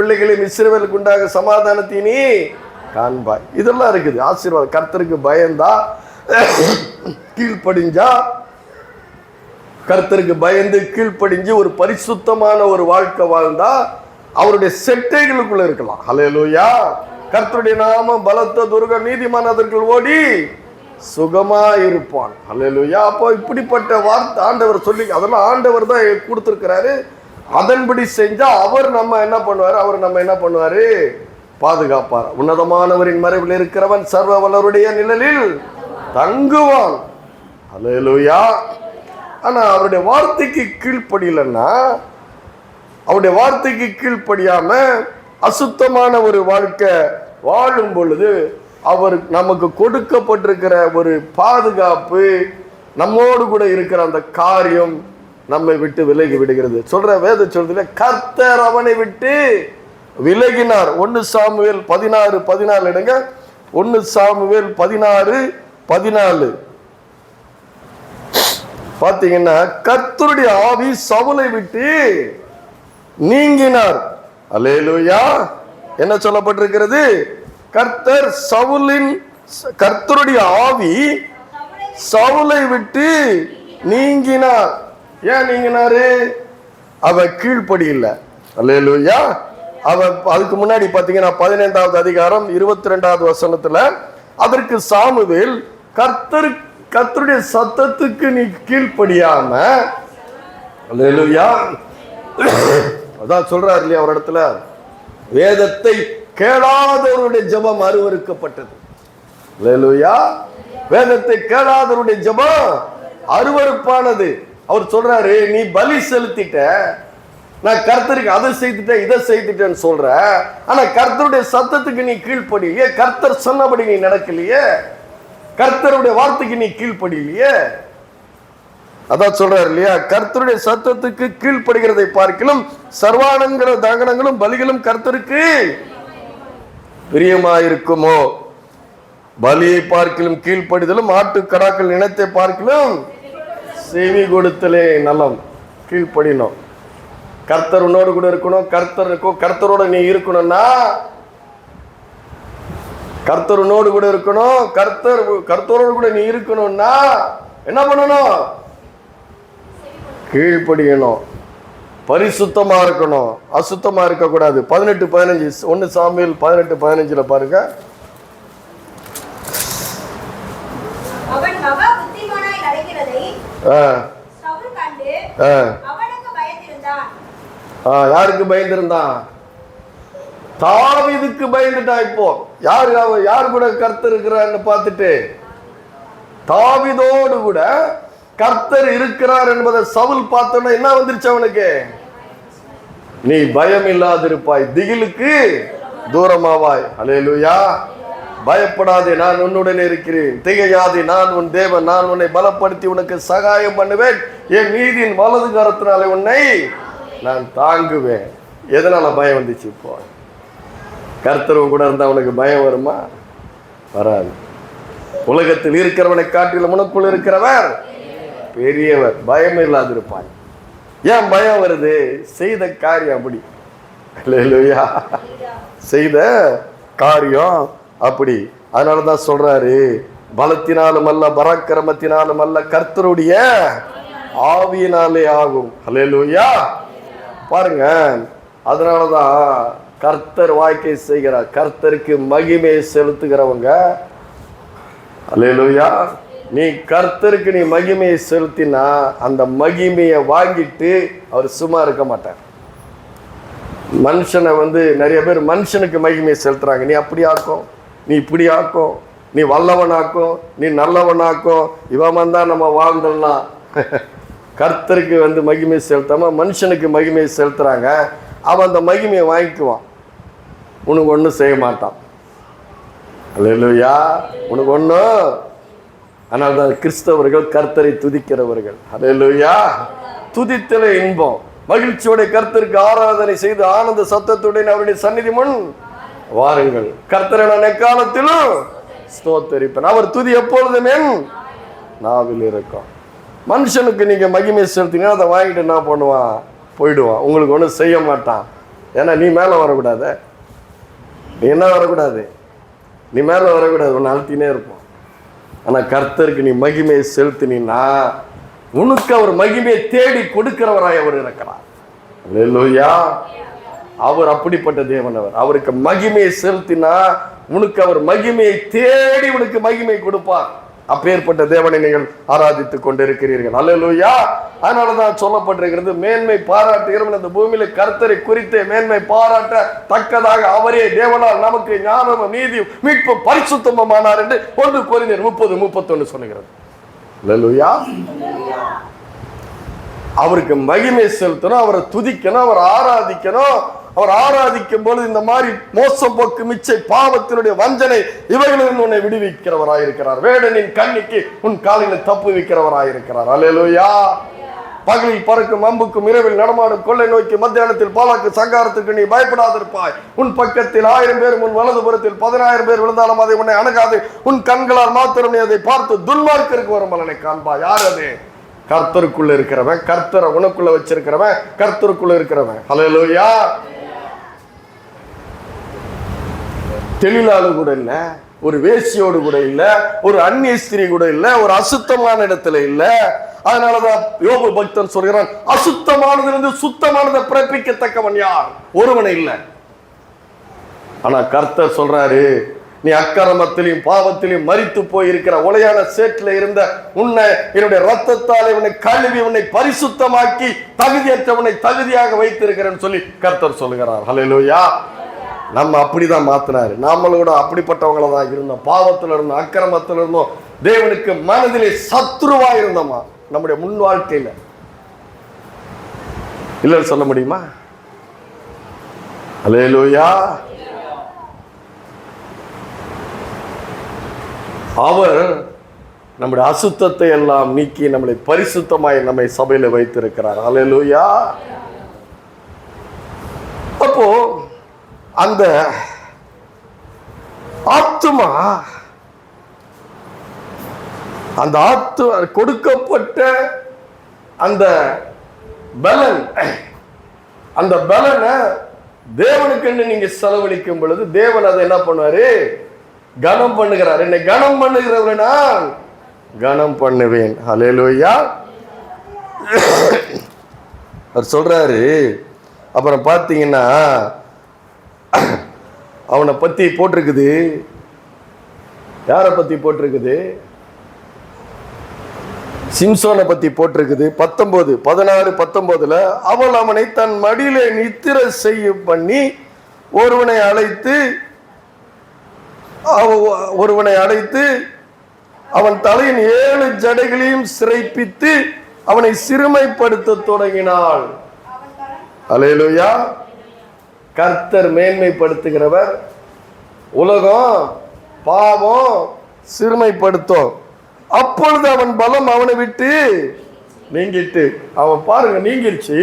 பிள்ளைகளின் இஸ்ரவேலுக்கு உண்டாக சமாதானத்தை நீ காண்பாய். இதெல்லாம் இருக்குது. ஆசீர்வாதம். கர்த்தருக்கு பயந்தா, கீழ்ப்படிஞ்சா, கர்த்தருக்கு பயந்து கீழ்ப்படிஞ்சு ஒரு பரிசுத்தமான ஒரு வாழ்க்கை வாழ்ந்தா அவருடைய செட்டைகளுக்குள்ள இருக்கலாம். அல்லேலூயா. கர்த்தருடைய நாமம் பலத்த துர்கம், நீதிமான் அதற்குள் ஓடி சுகமா இருப்பான். அல்லேலூயா. அப்போ இப்படிப்பட்ட வார்த்தை ஆண்டவர் சொல்லி, அதெல்லாம் ஆண்டவர் தான் கொடுத்திருக்கிறாரு. அதன்படி செஞ்சா அவர் நம்ம என்ன பண்ணுவாரு? அவர் நம்ம என்ன பண்ணுவாரு? பாதுகாப்பார். உன்னதமானவரின் மறைவில் இருக்கிறவன் சர்வ வல்லவருடைய நிழலில் தங்குவான். அல்லேலூயா. ஆனா அவருடைய வார்த்தைக்கு கீழ்ப்படியலன்னா, அவருடைய வார்த்தைக்கு கீழ்ப்படியாம அசுத்தமான ஒரு வாழ்க்கை வாழும் பொழுது அவர் நமக்கு கொடுக்கப்பட்டிருக்கிற ஒரு பாதுகாப்பு, நம்மோடு கூட இருக்கிற அந்த காரியம் நம்மை விட்டு விலகி விடுகிறது. சொல்ற வேத சொல்றதுல கர்த்தர் அவனை விட்டு விலகினார். 1 சாமுவேல் 16:14 எடுங்க. 1 சாமுவேல் 16:14 பாத்தீங்கன்னா, கர்த்தருடைய ஆவி சவுலை விட்டு நீங்கினார். அல்லேலூயா. என்ன சொல்லப்பட்டிருக்கிறது? கர்த்தருடைய ஆவி சவுலை விட்டு நீங்கினார். ஏன் நீங்கினாரு? அவ கீழ்ப்படி இல்லை. அல்லேலூயா. அதுக்கு முன்னாடி பாத்தீங்கன்னா 15வது அதிகாரம் 22வது வசனத்துல, அதற்கு சாமுவேல், கர்த்தருடைய சத்தத்துக்கு நீ கீழ்ப்படியாம, அல்லேலூயா, அதான் சொல்றாரு இல்லையா ஒரு இடத்துல, வேதத்தை கேளாதவருடைய ஜெபம் அருவருக்கப்பட்டது. அல்லேலூயா. வேதத்தை கேளாதவருடைய ஜெபம் அருவருப்பானது. அவர் சொல்றாரு, நீ பலி செலுத்திட்ட, நான் கர்த்தருக்கு அதை செய்துட்டேன் இதை செய்துட்டேன்னு சொல்ற, ஆனா கர்த்தருடைய சத்தத்துக்கு நீ கீழ்ப்படியே, கர்த்தர் சொன்னபடி நீ நடக்கலையே, கர்த்தருடைய வார்த்தைக்கு நீ கீழ்ப்படியிலையே. அதான் சொல்றாரு இல்லையா, கர்த்தருடைய சத்தத்துக்கு கீழ்ப்படுகிறதை பார்க்கிலும் சர்வானங்கிற தகனங்களும் பலிகளும் கர்த்தருக்கு பிரியமாயிருக்குமோ. பலியை பார்க்கிலும் கீழ்ப்படிதலும் ஆட்டு கடாக்கள் இனத்தை பார்க்கிலும் செவி கொடுத்தலே நலம். கீழ்ப்படினோம். கர்த்தர் உன்னோடு கூட இருக்கணும். கர்த்தரோட நீ இருக்கணும்னா, கர்த்தர் உன்னோடு கூட இருக்கணும். கர்த்தரோடு கூட நீ இருக்கணும்னா என்ன பண்ணணும்? கீழ்ப்படியணும். பரிசுத்தமா இருக்கணும், அசுத்தமா இருக்க கூடாது. 18:15 1 சாமுவேல் 18:15 பாருங்க. யாருக்கு பயந்திருந்தான்? தாவீதுக்கு பயந்துட்டான். இப்போ யார் கூட கர்த்தர் இருக்கிறான்னு பார்த்துட்டு, தாவீதோடு கூட கர்த்தர் இருக்கிறார் என்பதை சவுல் பார்த்தோன்னா என்ன வந்துருச்சு அவனுக்கு? நீ பயம் இல்லாதிருப்பாய், திகிலுக்கு தூரமாவாய். அல்லேலூயா. பயப்படாதே, நான் உன்னுடன் இருக்கிறேன். திகையாதே, நான் உன் தேவன். நான் உன்னை பலப்படுத்தி உனக்கு சகாயம் பண்ணுவேன். என் நீதியின் வலது கரத்தினாலே உன்னை நான் தாங்குவேன். எதனால பயம் வந்துச்சு? இப்போ கர்த்தரும் கூட இருந்தா உனக்கு பயம் வருமா? வராது. உலகத்தில் இருக்கிறவனை காட்டிலும் உனக்குள் இருக்கிறவர் பெரியவர். பயம் இல்லாதிருப்பாய். ஏன் பயம் வருது? செய்த காரியம் அப்படி. அல்லேலூயா. செய்த காரியம் அப்படி. அதனாலதான் சொல்றாரு, பலத்தினாலும் அல்ல, பராக்கிரமத்தினாலும் அல்ல, கர்த்தருடைய ஆவியினாலே ஆகும். அல்லேலூயா. பாருங்க, அதனாலதான் கர்த்தர் வாய்க்கை செய்கிறார். கர்த்தருக்கு மகிமை செலுத்துகிறவங்க. அல்லேலூயா. நீ கர்த்தருக்கு நீ மகிமையை செலுத்தினா அந்த மகிமையை வாங்கிட்டு அவர் சும்மா இருக்க மாட்டார். மனுஷனை நிறைய பேர் மனுஷனுக்கு மகிமையை செலுத்துறாங்க. நீ அப்படி ஆக்கும், நீ இப்படி ஆக்கும், நீ வல்லவனாக்கும், நீ நல்லவனாக்கும், இவன் தான் நம்ம வாழ்ந்துடலாம். கர்த்தருக்கு மகிமை செலுத்தாம மனுஷனுக்கு மகிமையை செலுத்துறாங்க. அவன் அந்த மகிமையை வாங்கிக்குவான், உனக்கு ஒன்றும் செய்ய மாட்டான். அல்லேலூயா. உனக்கு ஒன்றும். ஆனால் தான் கிறிஸ்தவர்கள் கர்த்தரை துதிக்கிறவர்கள். அல்லேலூயா. துதித்தலே இன்பம். மகிழ்ச்சியோட கர்த்தருக்கு ஆராதனை செய்து ஆனந்த சத்தத்துடன் அவருடைய சந்நிதி முன் வாருங்கள். கர்த்தரை நான் எக்காலத்திலும் ஸ்தோத்தரிப்பேன். அவர் துதி எப்பொழுதுமே நாவில் இருக்கும். மனுஷனுக்கு நீங்க மகிமை செலுத்தினா அதை வாங்கிட்டு என்ன பண்ணுவான்? போயிடுவான். உங்களுக்கு ஒன்றும் செய்ய மாட்டான். ஏன்னா நீ மேலே வரக்கூடாது. நீ என்ன வரக்கூடாது? நீ மேலே வரக்கூடாது. ஒன்று அழுத்தினே இருப்போம். ஆனால் கர்த்தருக்கு நீ மகிமையை செலுத்தினா உனக்கு அவர் மகிமையை தேடி கொடுக்கிறவராய் அவர் இருக்கிறார். அல்லேலூயா. அவர் அப்படிப்பட்ட தேவன். அவருக்கு மகிமையை செலுத்தினா உனக்கு அவர் மகிமையை தேடி உனக்கு மகிமை கொடுப்பார். அப்பேற்பட்ட தேவனை நீங்கள் ஆராதித்துக் கொண்டிருக்கிறீர்கள். அல்லேலூயா. அதனாலதான் சொல்லப்பட்டிருக்கிறது, மேன்மை பாராட்டுகிறவன் இந்த பூமியில கர்த்தரை குறித்து மேன்மை பாராட்ட தக்கதாக அவரே தேவனால் நமக்கு ஞானமும் நீதியும் மீட்பும் பரிசுத்தமுமானார் என்று 1 கொரிந்தியர் 30:31 சொல்லுகிறது. அல்லேலூயா. அவருக்கு மகிமை செலுத்தணும், அவரை துதிக்கணும், அவரை ஆராதிக்கணும். அவர் ஆராதிக்கும் பொழுது இந்த மாதிரி மோசம் போக்கு மிச்சை பாவத்தினுடைய வஞ்சனை இவைகளிலிருந்து உன்னை விடுவிக்கிறவராயிருக்கிறார். வேடனின் கண்ணிக்கு உன் காலினை தப்பு வைக்கிறவராயிருக்கிறார். அல்லேலூயா. பகலில் பறக்கும் அம்புக்கும் இரவில் நடமாடும் கொள்ளை நோக்கி மத்தியானத்தில் பாலாக்கு சங்காரத்துக்கு நீ பயப்படாதிருப்பாய். உன் பக்கத்தில் 1000 பேர், உன் வலது புறத்தில் 10,000 பேர் விழுந்தாலும் அதை உன்னை அணுகாது. உன் கண்களால் மாத்திரம் நீ அதை பார்த்து துன்மார்க்கருக்கு வரும் பலனை காண்பாய். யார் அது? கர்த்தருக்குள்ள இருக்கிறவன், கர்த்தரை உனக்குள்ள வச்சிருக்கிறவன், கர்த்தருக்குள்ள இருக்கிறவன். அல்லேலூயா. தெளிலாளு கூட இல்ல, ஒரு வேசியோடு கூட இல்ல, ஒரு அந்நிய ஸ்திரீ கூட இல்ல, ஒரு அசுத்தமான இடத்துல இல்ல. அதனாலதான் யோபு பக்தன் சொல்கிறான், அசுத்தமானதிலிருந்து சுத்தமானதை பிறப்பிக்கத்தக்கவன் யார்? ஒருவனை இல்லை. ஆனா கர்த்தர் சொல்றாரு, நீ அக்கிரமத்திலையும் பாவத்திலையும் மரித்து போயிருக்கிற உளையான சேற்றில இருந்த உன்னை என்னுடைய ரத்தத்தாலே உன்னை கழுவி உன்னை பரிசுத்தமாக்கி தகுதியற்றவனை தகுதியாக வைத்திருக்கிறேன்னு சொல்லி கர்த்தர் சொல்லுகிறார். அல்லேலூயா. நம்ம அப்படிதான் மாத்தினாரு. நாமளோட அப்படிப்பட்டவங்கள தான் இருந்தோம். பாவத்தில் இருந்தோம், அக்கிரமத்தில் இருந்தோம், தேவனுக்கு மனதிலே சத்ருவா இருந்தோமா நம்முடைய முன் வாழ்க்கையில. இல்லைன்னு சொல்ல முடியுமா? அல்லேலூயா. அவர் நம்முடைய அசுத்தத்தை எல்லாம் நீக்கி நம்மளை பரிசுத்தமாய் நம்மை சபையில வைத்திருக்கிறார். அல்லேலூயா. அப்போ அந்த ஆத்துமா, அந்த கொடுக்கப்பட்ட அந்த பலன், அந்த பலனை தேவனுக்கு நீங்க செலவழிக்கும் பொழுது தேவன் அதை என்ன பண்ணுவாரு? கனம் பண்ணுகிறார். என்னை கனம் பண்ணுகிறவரை நான் கனம் பண்ணுவேன். அல்லேலூயா. அவர் சொல்றாரு. அப்புறம் பார்த்தீங்கன்னா அவனை பத்தி போட்டிருக்குது. யாரை பத்தி போட்டிருக்குது? சிம்சோனை பத்தி போட்டிருக்குது. 16-19 அவள் அவனை தன் மடியிலே நித்திரை செய்ய பண்ணி ஒருவனை அழைத்து அவன் தலையின் 7 ஜடைகளையும் சிறைப்பித்து அவனை சிறுமைப்படுத்த தொடங்கினாள். அல்லேலூயா. கர்த்தர் மேன்மைப்படுத்துகிறவர். உலகம் பாவம் சிறுமைப்படுத்தும். அப்பொழுது அவன் பலம் அவனை விட்டு நீங்கிட்டு, அவன் பாருங்க நீங்கிருச்சு.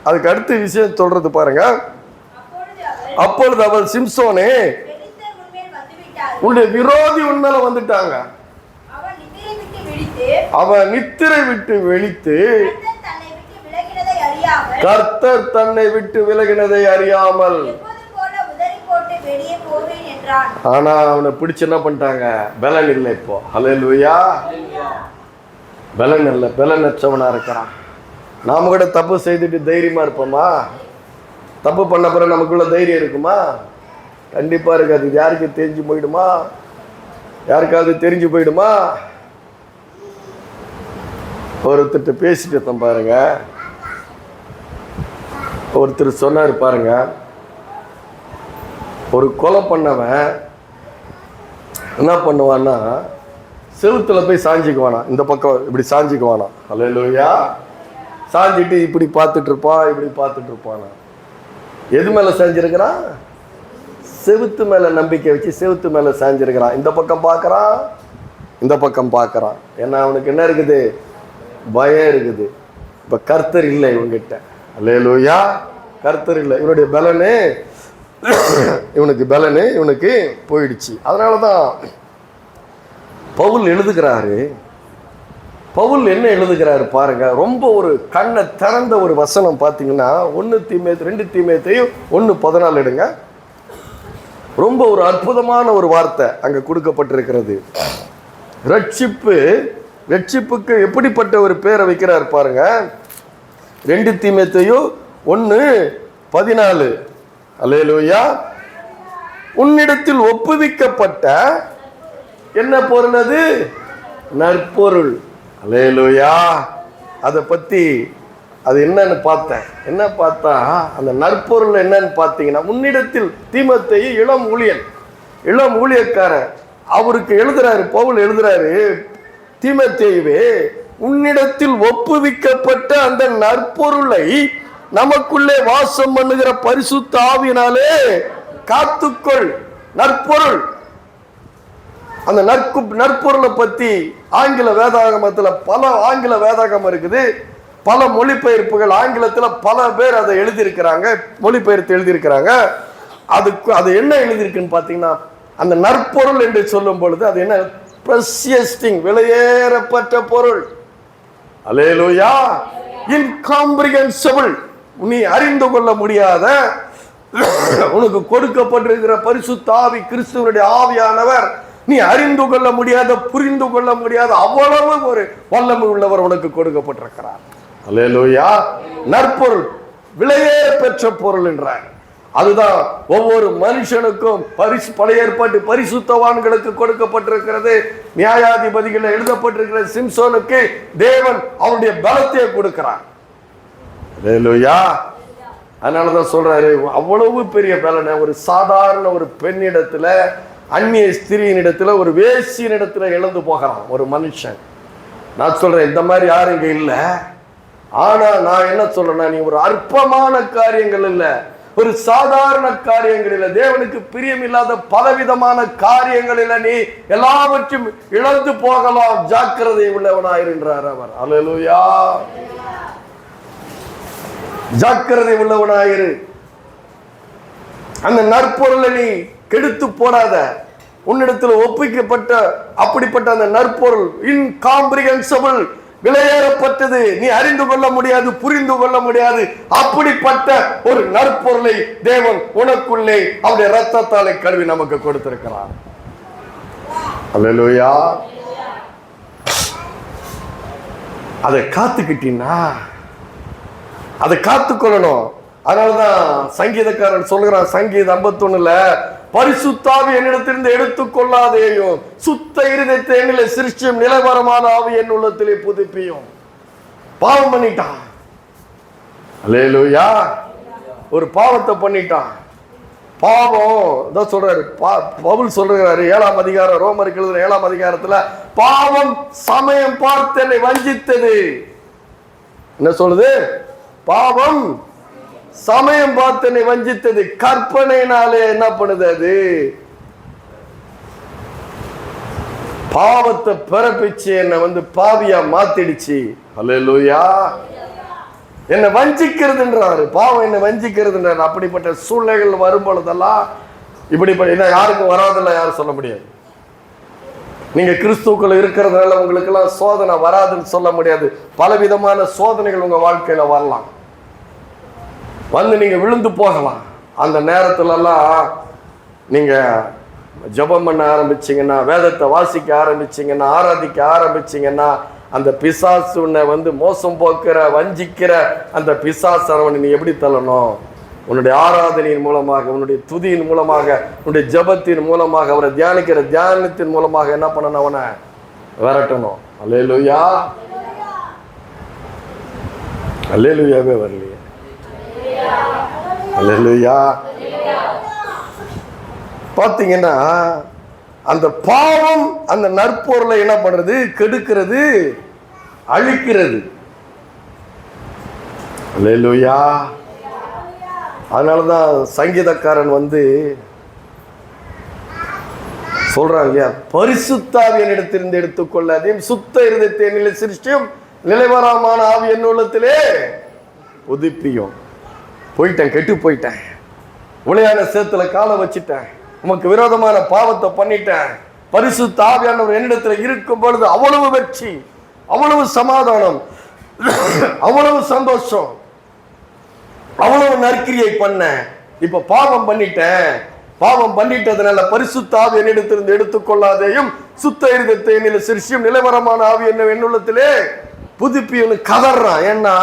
அதுக்கு அடுத்த விஷயம் சொல்றது பாருங்க. அப்பொழுது அவள் சிம்சோனே, உன்னுடைய விரோதி உண்மையில வந்துட்டாங்க. அவன் நித்திரை விட்டு விழித்து கர்த்தர் தன்னை விட்டு விலகினதை அறியாமல், ஆனா அவனை பிடிச்சு என்ன பண்ணிட்டாங்க? பலன் இல்லை. இப்போ ஹல்லேலூயா. பலன் இல்லை, பலனற்றவனா இருக்கிறான். நாம கூட தப்பு செய்துட்டு தைரியமா இருப்போமா? தப்பு பண்ண பிறகு நமக்குள்ள தைரியம் இருக்குமா? கண்டிப்பா இருக்காது. யாருக்கு தெரிஞ்சு போயிடுமா? யாருக்காவது தெரிஞ்சு போயிடுமா? ஒருத்தர் பேசிட்டு பாருங்க. ஒருத்தர் சொன்னார் பாருங்க, ஒரு கொலை பண்ணவன் என்ன பண்ணுவான்னா செவுத்துல போய் சாஞ்சிக்குவானா, இந்த பக்கம் இப்படி சாஞ்சிக்குவானா. அல்லேலூயா. சாஞ்சிட்டு இப்படி பார்த்துட்டு இருப்பான், இப்படி பார்த்துட்டு இருப்பானா. எது மேல சாஞ்சிருக்கிறான்? செவுத்து மேல நம்பிக்கை வச்சு செவுத்து மேல சாஞ்சிருக்கிறான். இந்த பக்கம் பார்க்கறான், இந்த பக்கம் பார்க்கறான். ஏன்னா அவனுக்கு என்ன இருக்குது? பயம் இருக்குது. இப்ப கர்த்தர் இல்லை இவங்கிட்ட. அல்லேலூயா. கர்த்தர் இல்லை. இவனுடைய பலனு இவனுக்கு போயிடுச்சு. அதனாலதான் பவுல் எழுதுகிறாரு. பவுல் என்ன எழுதுகிறாரு பாருங்க. ரொம்ப ஒரு கண்ணை திறந்த ஒரு வசனம் பார்த்தீங்கன்னா 1 தீமோத்தேயு 2 தீமோத்தேயு 1:14 எடுங்க. ரொம்ப ஒரு அற்புதமான ஒரு வார்த்தை அங்க கொடுக்கப்பட்டிருக்கிறது. ரட்சிப்புக்கு எப்படிப்பட்ட ஒரு பேரை வைக்கிறார் பாருங்க. 2 தீமோத்தேயு 1:14. அல்லேலூயா. உன்னிடத்தில் ஒப்புவிக்கப்பட்ட என்ன பொருள்? அது நற்பொருள். அல்லேலூயா. அதை பத்தி அது என்னன்னு பார்த்தேன். என்ன பார்த்தா அந்த நற்பொருள் என்னன்னு பார்த்தீங்கன்னா, உன்னிடத்தில் தீமோத்தேயு இளம் ஊழியக்காரன் அவருக்கு எழுதுறாரு. பவுல் எழுதுறாரு, தீமோத்தேயுவே, உன்னிடத்தில் ஒப்புவிக்கப்பட்ட அந்த நற்பொருளை நமக்குள்ளே வாசம் பண்ணுகிற பரிசுத்த ஆவியினாலே காத்துக்கொள். நற்பொருள். அந்த நற்பொருளை பத்தி ஆங்கில வேதாகமத்துல பல ஆங்கில வேதாகமம் இருக்குது. பல மொழிபெயர்ப்புகள் ஆங்கிலத்துல பல பேர் அதை எழுதியிருக்கிறாங்க, மொழிபெயர்த்து எழுதியிருக்கிறாங்க. அது என்ன எழுதியிருக்குன்னு பாத்தீங்கன்னா, அந்த நற்பொருள் என்று சொல்லும் பொழுது அது என்ன? பிரஷியஸ் திங், விலையேறப்பட்ட பொருள். அல்லேலூயா. இன்காம்ப்ரிஹென்சிபிள், நீ அறிந்து கொள்ள முடியாத, உனக்கு கொடுக்கப்பட்டிருக்கிற பரிசுத்த ஆவி, கிறிஸ்துவனுடைய ஆவியானவர், நீ அறிந்து கொள்ள முடியாத, புரிந்து கொள்ள முடியாத அவ்வளவு ஒரு வல்லமை உள்ளவர் உனக்கு கொடுக்கப்பட்டிருக்கிறார். அல்லேலூயா. நற்பொருள், விலையே பெற்ற பொருள் என்றார். அதுதான் ஒவ்வொரு மனுஷனுக்கும் பழைய ஏற்பாட்டு பரிசுத்தவான்களுக்கு கொடுக்கப்பட்டிருக்கிறது. நியாயாதிபதிகள் எழுதப்பட்டிருக்கிற சிம்சோனுக்கு தேவன் அவருடைய பலத்தை கொடுக்கிறார். அல்லேலூயா. அதனாலதான் சொல்றாரு, அவ்வளவு பெரிய பலனை ஒரு சாதாரண ஒரு பெண்ணிடத்துல, அந்நிய ஸ்திரீனிடத்துல, ஒரு வேசியினிடத்துல இழந்து போகிறான் ஒரு மனுஷன். நான் சொல்றேன், இந்த மாதிரி யாரும் இங்க இல்ல. ஆனா நான் என்ன சொல்றேன்னா, நீ ஒரு அற்பமான காரியங்கள் இல்ல, ஒரு சாதாரண காரியங்களில், தேவனுக்கு பிரியமில்லாத பலவிதமான காரியங்களில் நீ எல்லாவற்றையும் இழந்து போகலாம். ஜாக்கிரதை உள்ளவனாயிருக்கிறார் அவர். அல்லேலூயா. ஜாக்கிரதை உள்ளவனாயிரு. அந்த நற்பொருளை நீ கெடுத்து போடாத. உன்னிடத்தில் ஒப்பிக்கப்பட்ட அப்படிப்பட்ட அந்த நற்பொருள் இன்காம்ப்ரிஹென்சிபிள், விலையேறப்பட்டது, நீ அறிந்து கொள்ள முடியாது, புரிந்து கொள்ள முடியாது. அப்படிப்பட்ட ஒரு நற்பொருளை தேவன் உனக்குள்ளே அவருடைய இரத்தத்தாலே கழுவி நமக்கு கொடுத்திருக்கிறார். அல்லேலூயா. அதை காத்துக்கிட்டீங்கன்னா, அதை காத்துக்கொள்ளணும். அதனாலதான் சங்கீதக்காரன் சொல்கிறான், சங்கீதம் 51 பரிசுத்த ஆவி என்னிடத்திலிருந்து எடுத்துக்கொள்ளாதேயும், சுத்த இருதயத்தை என்னிலே சிருஷ்டியும், நிலவரமான ஆவி என் உள்ளத்திலே புதுப்பியும். பாவம் பண்ணிட்டான். அல்லேலூயா. ஒரு பாவத்தை பண்ணிட்டான். பாவம் தான் சொல்றாரு, பவுல் சொல்றாரு 7ஆம் அதிகாரம், ரோமருக்கு எழுதுற 7ஆம் அதிகாரத்துல, பாவம் சமயம் பார்த்து என்னை வஞ்சித்தது. என்ன சொல்லுது? பாவம் சமயம் பார்த்து என்னை வஞ்சித்தது. கற்பனையினாலே என்ன பண்ணுது? அது பாவத்தை பிறப்பிச்சு என்னை பாவியா மாத்திடுச்சு. அல்லேலூயா. என்னை வஞ்சிக்கிறதுன்றாரு. பாவம் என்னை வஞ்சிக்கிறதுன்றாரு. அப்படிப்பட்ட சூழ்நிலைகள் வரும் பொழுதெல்லாம் இப்படிப்பட்ட யாருக்கும் வராதில்ல, யாரும் சொல்ல முடியாது. நீங்க கிறிஸ்துக்குள்ள இருக்கிறதுனால உங்களுக்கு எல்லாம் சோதனை வராதுன்னு சொல்ல முடியாது. பலவிதமான சோதனைகள் உங்க வாழ்க்கையில வரலாம், நீங்க விழுந்து போகலாம். அந்த நேரத்துல எல்லாம் நீங்க ஜெபம் பண்ண ஆரம்பிச்சீங்கன்னா, வேதத்தை வாசிக்க ஆரம்பிச்சீங்கன்னா, ஆராதிக்க ஆரம்பிச்சீங்கன்னா, அந்த பிசாசு உன்னை மோசம் போக்குற வஞ்சிக்கிற அந்த பிசாசரவனை நீ எப்படி தள்ளணும்? உன்னுடைய ஆராதனையின் மூலமாக, உன்னுடைய துதியின் மூலமாக, உன்னுடைய ஜபத்தின் மூலமாக, அவரை தியானிக்கிற தியானத்தின் மூலமாக என்ன பண்ணணும்? அவனை விரட்டணும். அல்லேலூயா. அல்லேலூயாவே வரலையே. அல்லேலூயா. பார்த்தீங்கன்னா அந்த பாவம் அந்த நற்பொருளை என்ன பண்றது? கெடுக்கிறது, அழிக்கிறது. அல்லேலூயா. அதனாலதான் சங்கீதக்காரன் சொல்றாங்க இல்லையா, பரிசுத்த ஆவி என்னிடத்திலிருந்து எடுத்துக்கொள்ளாதேயும், சுத்த இருதயத்தை என்னிலே சிருஷ்டியும், நிலைவரமான ஆவி என் உள்ளத்திலே புதுப்பியும். போயிட்டேன், கெட்டு போயிட்டேன், உளையான சேத்துல காலை வச்சுட்டேன், உமக்கு விரோதமான பாவத்தை பண்ணிட்டேன். பரிசுத்த ஆவியானவர் என்னிடத்துல இருக்கும் பொழுது அவ்வளவு வெற்றி, அவ்வளவு சமாதானம், அவ்வளவு சந்தோஷம், அவ்வளவு நற்கிரியை பண்ண. இப்ப பாவம் பண்ணிட்டேன், பாவம் பண்ணிட்டதுனால பரிசுத்த ஆவி என்னிடத்திலிருந்து எடுத்துக்கொள்ளாதேயும், சுத்த இருதயத்தை என்னிலே சிருஷ்டியும், நிலைவரமான ஆவி என்னுள்ளத்திலே புதுப்பின்னு கதறான். ஏன்னா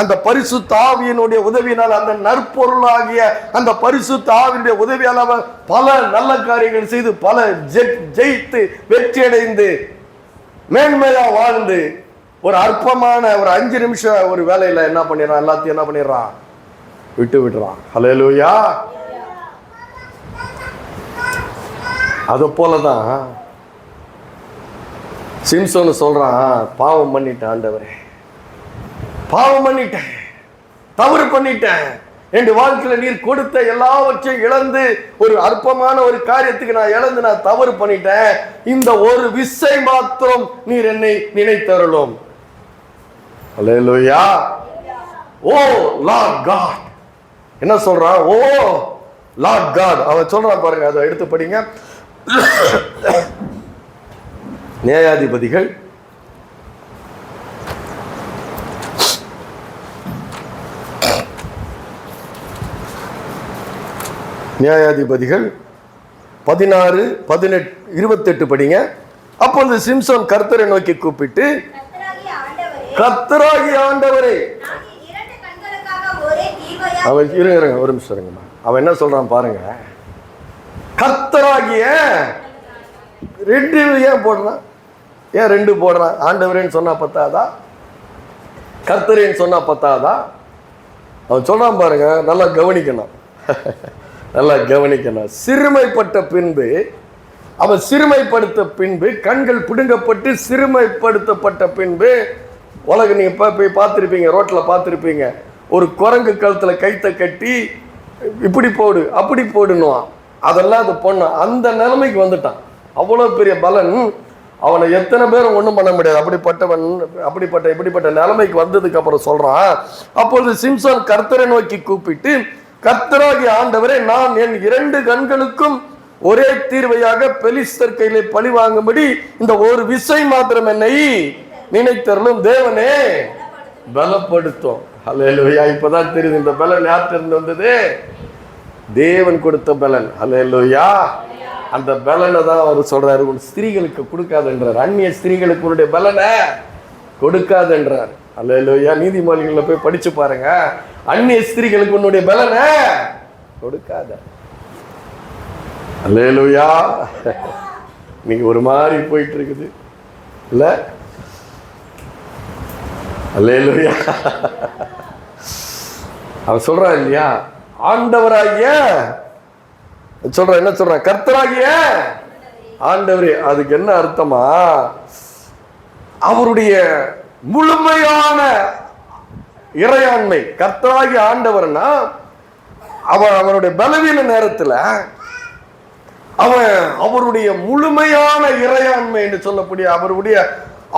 அந்த பரிசுத்த ஆவியினுடைய உதவியினால், அந்த நற்பொருளாகிய அந்த பரிசுத்த ஆவியினுடைய உதவியால் அவன் பல நல்ல காரியங்கள் செய்து, பல ஜெயித்து வெற்றி அடைந்து மேன்மையா வாழ்ந்து, ஒரு அற்பமான ஒரு 5 நிமிஷம் ஒரு வேலையில என்ன பண்ணிடுறான்? எல்லாத்தையும் என்ன பண்ணிடுறான்? விட்டு விடுறான். ஹல்லேலூயா. அது போலதான் சிம்சோன் சொல்றான், பாவம் பண்ணிட்டேன் ஆண்டவரே, பாவம் பண்ணிட்டேன், தவறு பண்ணிட்டேன், என் வாழ்க்கையில நீர் கொடுத்த எல்லாவற்றையும் இழந்து, ஒரு அற்பமான ஒரு காரியத்துக்கு நான் இழந்து நான் தவறு பண்ணிட்டேன். இந்த ஒரு விசை மாத்திரம் நீர் என்னை நினைத்தருளும். அல்லேலூயா. ஓ லார்ட் காட் என்ன சொல்றான்? ஓ லார்ட் காட் அவன் சொல்றான் பாருங்க, அதை எடுத்து படிங்க. நியாயாதிபதிகள் 16, 18, 28 படிங்க. அப்பொழுது சிம்சோன் கர்த்தரை நோக்கி கூப்பிட்டு, கர்த்தராகிய ஆண்டவரே, அவன் ஒரு நிமிஷம் இருங்கம்மா, அவன் என்ன சொல்றான் பாருங்க. கர்த்தராகிய 2 ஏன் போடுறான்? ஏன் 2 போடுறான்? ஆண்டவரேன்னு சொன்னா பத்தாதா? கர்த்தரேன்னு சொன்னா பத்தாதா? அவன் சொல்றான் பாருங்க, நல்லா கவனிக்கணும், நல்லா கவனிக்கணும். சிறுமைப்பட்ட பின்பு, அவன் சிறுமைப்படுத்த பின்பு, கண்கள் பிடுங்கப்பட்டு சிறுமைப்படுத்தப்பட்ட பின்பு, உலக நீங்க போய் பார்த்துருப்பீங்க, ரோட்டில் பார்த்துருப்பீங்க, ஒரு குரங்கு கழுத்துல கைத்தை கட்டி இப்படி போடு அப்படி போடுன்னுவான். அதெல்லாம் அது பொண்ணு அந்த நிலைமைக்கு வந்துட்டான். அவ்வளோ பெரிய பலன், அவனை எத்தனை பேரும் ஒன்றும் பண்ண முடியாது. இப்படிப்பட்ட நிலைமைக்கு வந்ததுக்கு அப்புறம் சொல்றான். அப்பொழுது சிம்சோன் கர்த்தரை நோக்கி கூப்பிட்டு, கர்த்தராகிய ஆண்டவரே, நான் என் 2 கண்களுக்கும் ஒரே தீர்வையாக பெலிஸ்தர் கையிலே பழி வாங்கும்படி இந்த ஒரு விசை மாத்திரம் என்னை நினைத்தருளும். தேவனே பலப்படுத்தும். ஹல்லேலூயா. இப்பதான் தெரியுது இந்த பலன் யார்கிட்ட இருந்து வந்தது? தேவன் கொடுத்த பலன். ஹல்லேலூயா. அந்த பலனை தான் அவர் சொல்றாரு, உன் ஸ்திரீகளுக்கு கொடுக்காதுன்றார். அந்நிய ஸ்திரீகளுக்கு உன்னுடைய பலனை கொடுக்காதுன்றார். ஹல்லேலூயா. நீதிமொழிகளில் போய் படிச்சு பாருங்க, அந்நிய ஸ்திரீகளுக்கு உன்னுடைய பலனை கொடுக்காத. அல்லேலூயா. இன்னைக்கு ஒரு மாதிரி போயிட்டு இருக்குது இல்ல? அல்லேலூயா. அவன் சொல்றான் இல்லையா, ஆண்டவராகிய சொல்றான், என்ன சொல்றான், கர்த்தராகிய ஆண்டவரே. அதுக்கு என்ன அர்த்தமா, அவருடைய முழுமையான இறையாண்மை. கர்த்தராகிய ஆண்டவர்னா அவனுடைய பலவீன நேரத்துல அவருடைய முழுமையான இறையாண்மை என்று சொல்லக்கூடிய அவருடைய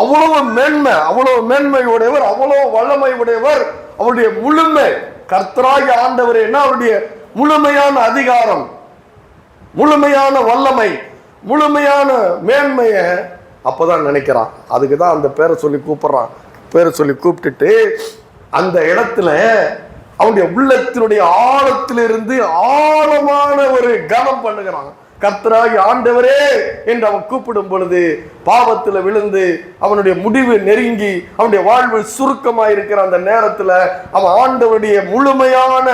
அவ்வளவு மேன்மை, அவ்வளவு மேன்மை உடையவர், அவ்வளவு வல்லமை உடையவர். அவருடைய முழுமை, கர்த்தராகிய ஆண்டவர் என்ன, அவருடைய முழுமையான அதிகாரம், முழுமையான வல்லமை, முழுமையான மேன்மைய அப்பதான் நினைக்கிறான். அதுக்குதான் அந்த பேரை சொல்லி கூப்பிடுறான். பேரை சொல்லி கூப்பிட்டுட்டு அந்த இடத்துல அவனுடைய உள்ளத்தினுடைய ஆழத்திலிருந்து ஆழமான ஒரு கனம் பண்ணுகிறான். கர்த்தராகிய ஆண்டவரே என்று அவன் கூப்பிடும் பொழுது பாவத்துல விழுந்து அவனுடைய முடிவு நெருங்கி அவனுடைய வாழ்வு சுருக்கமாயிருக்கிற அந்த நேரத்துல அவன் ஆண்டவருடைய முழுமையான